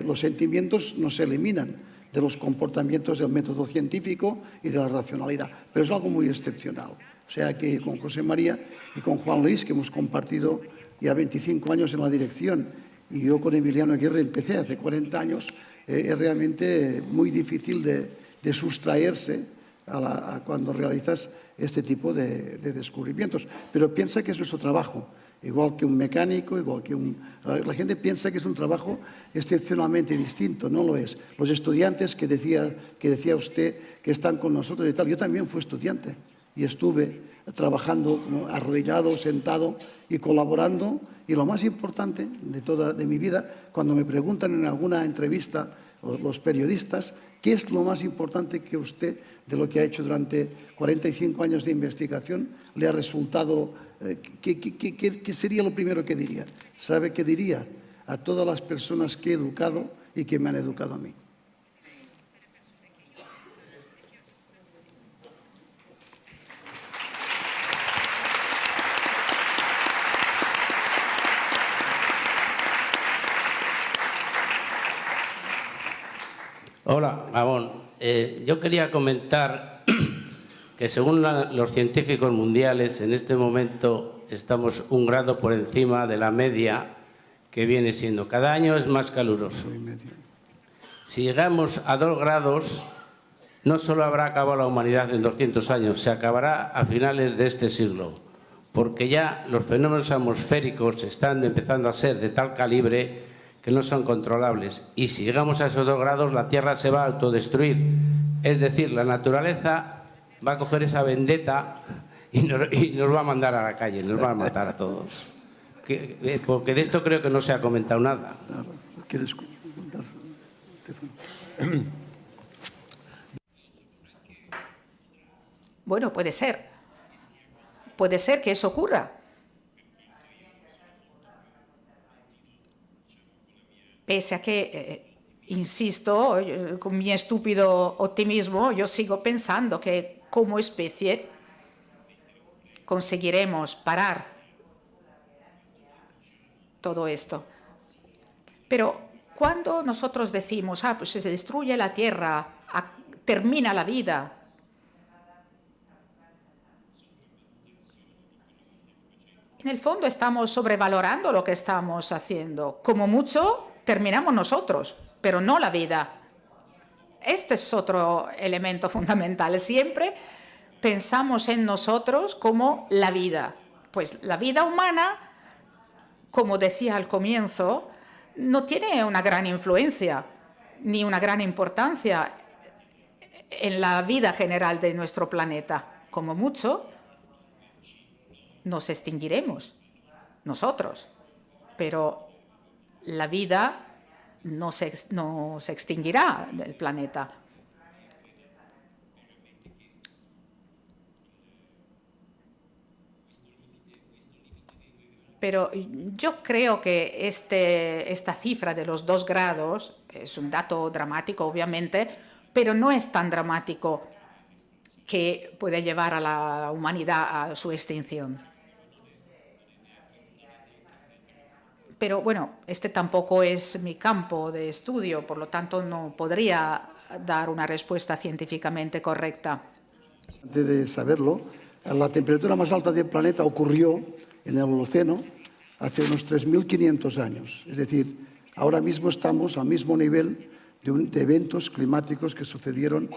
Los sentimientos no se eliminan de los comportamientos del método científico y de la racionalidad, pero es algo muy excepcional. O sea que con José María y con Juan Luis, que hemos compartido ya 25 años en la dirección, y yo con Emiliano Aguirre empecé hace 40 años, es realmente muy difícil de sustraerse cuando realizas este tipo de descubrimientos. Pero piensa que es nuestro trabajo, igual que un mecánico, igual que la gente piensa que es un trabajo excepcionalmente distinto, no lo es. Los estudiantes que decía usted que están con nosotros y tal, yo también fui estudiante y estuve trabajando arrodillado, sentado y colaborando. Y lo más importante de mi vida, cuando me preguntan en alguna entrevista los periodistas, ¿qué es lo más importante que usted, de lo que ha hecho durante 45 años de investigación, le ha resultado? ¿Qué sería lo primero que diría? ¿Sabe qué diría? A todas las personas que he educado y que me han educado a mí. Hola, Gabón. Yo quería comentar que según los científicos mundiales, en este momento estamos 1 grado por encima de la media que viene siendo. Cada año es más caluroso. Si llegamos a 2 grados, no solo habrá acabado la humanidad en 200 años, se acabará a finales de este siglo, porque ya los fenómenos atmosféricos están empezando a ser de tal calibre que no son controlables, y si llegamos a esos 2 grados la Tierra se va a autodestruir, es decir, la naturaleza va a coger esa vendetta y nos va a mandar a la calle, nos va a matar a todos. Porque de esto creo que no se ha comentado nada. ¿Quieres comentar? Bueno, puede ser que eso ocurra. Pese a que, insisto, con mi estúpido optimismo, yo sigo pensando que como especie conseguiremos parar todo esto. Pero cuando nosotros decimos, pues se destruye la Tierra, termina la vida, en el fondo estamos sobrevalorando lo que estamos haciendo. Como mucho, terminamos nosotros, pero no la vida. Este es otro elemento fundamental. Siempre pensamos en nosotros como la vida. Pues la vida humana, como decía al comienzo, no tiene una gran influencia ni una gran importancia en la vida general de nuestro planeta. Como mucho, nos extinguiremos nosotros, pero la vida no se extinguirá del planeta. Pero yo creo que esta cifra de los 2 grados es un dato dramático, obviamente, pero no es tan dramático que puede llevar a la humanidad a su extinción. Pero bueno, este tampoco es mi campo de estudio, por lo tanto no podría dar una respuesta científicamente correcta. Antes de saberlo, la temperatura más alta del planeta ocurrió en el Holoceno hace unos 3.500 años. Es decir, ahora mismo estamos al mismo nivel de eventos climáticos que sucedieron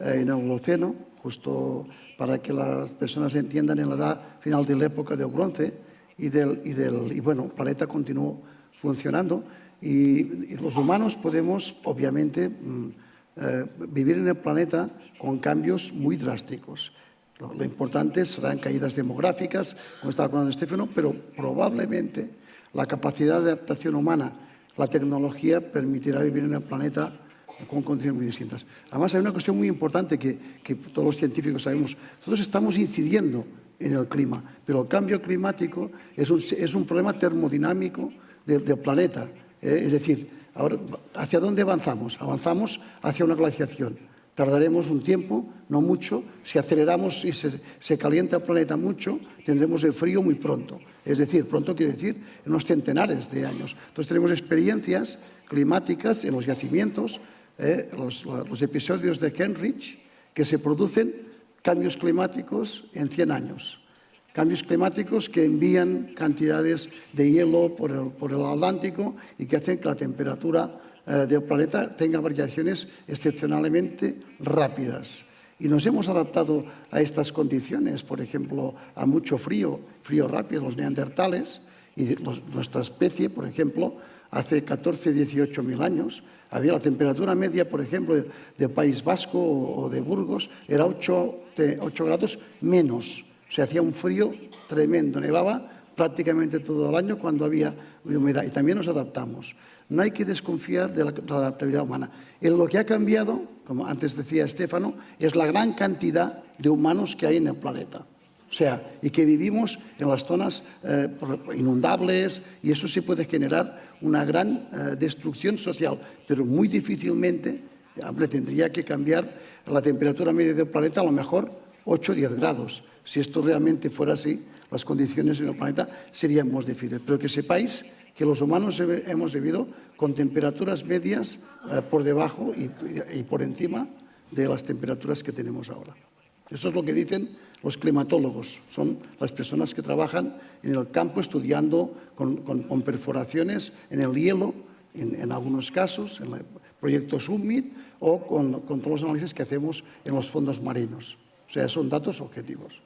en el Holoceno, justo para que las personas entiendan, en la edad final de la época del bronce, y bueno, el planeta continuó funcionando, y los humanos podemos, obviamente, vivir en el planeta con cambios muy drásticos. Lo importante serán caídas demográficas, como estaba hablando Stefano, pero probablemente la capacidad de adaptación humana, la tecnología, permitirá vivir en el planeta con condiciones muy distintas. Además, hay una cuestión muy importante que todos los científicos sabemos. Nosotros estamos incidiendo en el clima, pero el cambio climático es un problema termodinámico del planeta. Es decir, ahora, ¿hacia dónde avanzamos? Avanzamos hacia una glaciación. Tardaremos un tiempo, no mucho. Si aceleramos y se calienta el planeta mucho, tendremos el frío muy pronto. Es decir, pronto quiere decir en unos centenares de años. Entonces tenemos experiencias climáticas en los yacimientos, los episodios de Kentridge, que se producen cambios climáticos en 100 años. Cambios climáticos que envían cantidades de hielo por el Atlántico y que hacen que la temperatura del planeta tenga variaciones excepcionalmente rápidas. Y nos hemos adaptado a estas condiciones, por ejemplo, a mucho frío rápido, los neandertales, y nuestra especie, por ejemplo, hace 14, 18 mil años, había la temperatura media, por ejemplo, de País Vasco o de Burgos, era 8 grados menos. O sea, hacía un frío tremendo, nevaba prácticamente todo el año cuando había humedad, y también nos adaptamos. No hay que desconfiar de la adaptabilidad humana. En lo que ha cambiado, como antes decía Stefano, es la gran cantidad de humanos que hay en el planeta. O sea, y que vivimos en las zonas inundables, y eso sí puede generar una gran destrucción social, pero muy difícilmente, hombre, tendría que cambiar la temperatura media del planeta a lo mejor 8 o 10 grados. Si esto realmente fuera así, las condiciones en el planeta serían más difíciles. Pero que sepáis que los humanos hemos vivido con temperaturas medias por debajo y por encima de las temperaturas que tenemos ahora. Eso es lo que dicen los climatólogos. Son las personas que trabajan en el campo estudiando con perforaciones en el hielo, en algunos casos, en el proyecto Summit, o con todos los análisis que hacemos en los fondos marinos. O sea, son datos objetivos.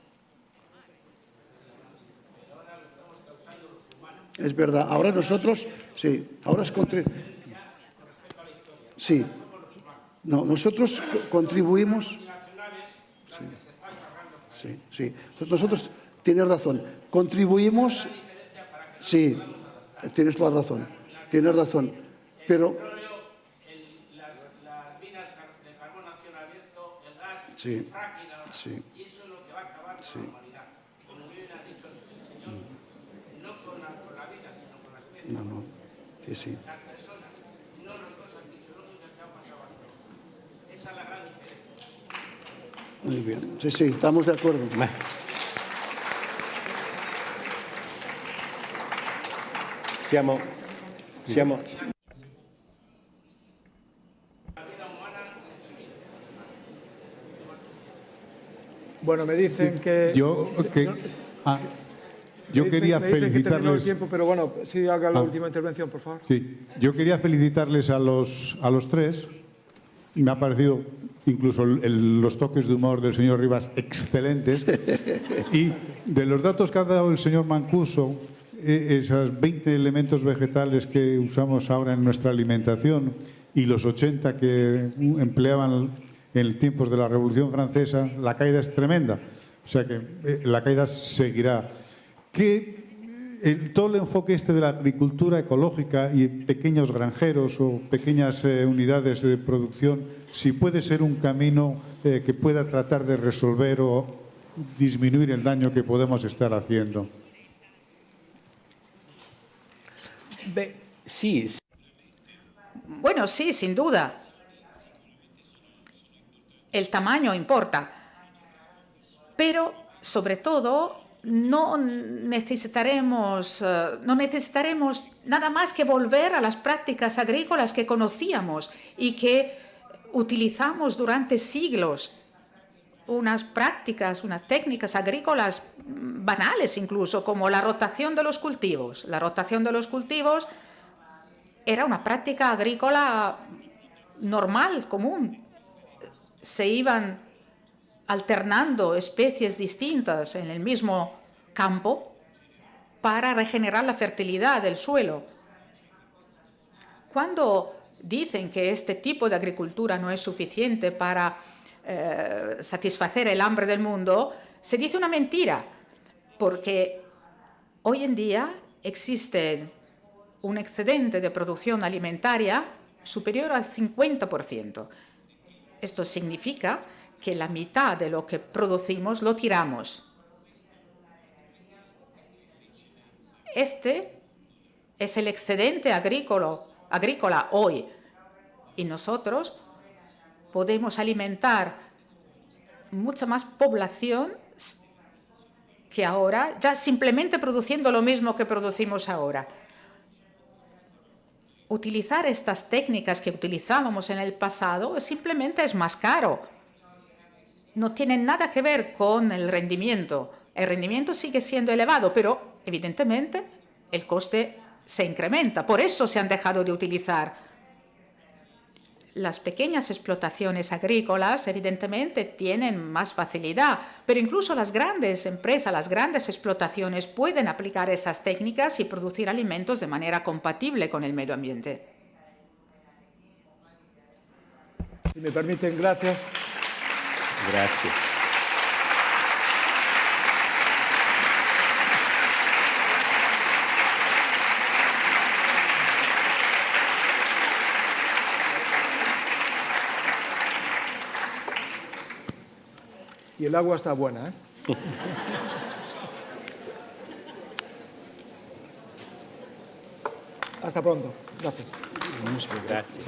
Es verdad. Ahora nosotros, sí, ahora es sí. No, nosotros contribuimos. Sí. Nosotros, tienes razón. Contribuimos. Sí, tienes la razón. Tienes razón. Pero. Las minas de carbón a cielo abierto, el gas, sí, el fracking, sí. Y eso es lo que va a acabar con la humanidad. Como bien ha dicho el señor, no con la vida, sino con la especie. No. Sí. Las personas, no las cosas fisiológicas que han pasado hasta ahora. Esa es la gran diferencia. Muy bien. Sí, estamos de acuerdo. Siamo. Bueno, me dicen que... Yo quería felicitarles... tiempo, pero bueno, sí, haga la última intervención, por favor. Sí, yo quería felicitarles a los tres. Me ha parecido incluso los toques de humor del señor Rivas excelentes. Y de los datos que ha dado el señor Mancuso, esos 20 elementos vegetales que usamos ahora en nuestra alimentación y los 80 que empleaban en tiempos de la Revolución Francesa, la caída es tremenda. O sea que la caída seguirá. Todo el enfoque de la agricultura ecológica y pequeños granjeros o pequeñas unidades de producción, si puede ser un camino que pueda tratar de resolver o disminuir el daño que podemos estar haciendo. Sí. Bueno, sí, sin duda. El tamaño importa. Pero, sobre todo, no necesitaremos nada más que volver a las prácticas agrícolas que conocíamos y que utilizamos durante siglos. Unas prácticas, unas técnicas agrícolas banales incluso, como la rotación de los cultivos. La rotación de los cultivos era una práctica agrícola normal, común. se iban alternando especies distintas en el mismo campo para regenerar la fertilidad del suelo. Cuando dicen que este tipo de agricultura no es suficiente para satisfacer el hambre del mundo, se dice una mentira, porque hoy en día existe un excedente de producción alimentaria superior al 50%. Esto significa que la mitad de lo que producimos lo tiramos. Este es el excedente agrícola hoy, y nosotros podemos alimentar mucha más población que ahora, ya simplemente produciendo lo mismo que producimos ahora. Utilizar estas técnicas que utilizábamos en el pasado simplemente es más caro. No tiene nada que ver con el rendimiento. El rendimiento sigue siendo elevado, pero evidentemente el coste se incrementa. Por eso se han dejado de utilizar. Las pequeñas explotaciones agrícolas, evidentemente, tienen más facilidad, pero incluso las grandes empresas, las grandes explotaciones pueden aplicar esas técnicas y producir alimentos de manera compatible con el medio ambiente. Si me permiten, gracias. Grazie. Y el agua está buena, ¿eh? Hasta pronto. Gracias. Grazie.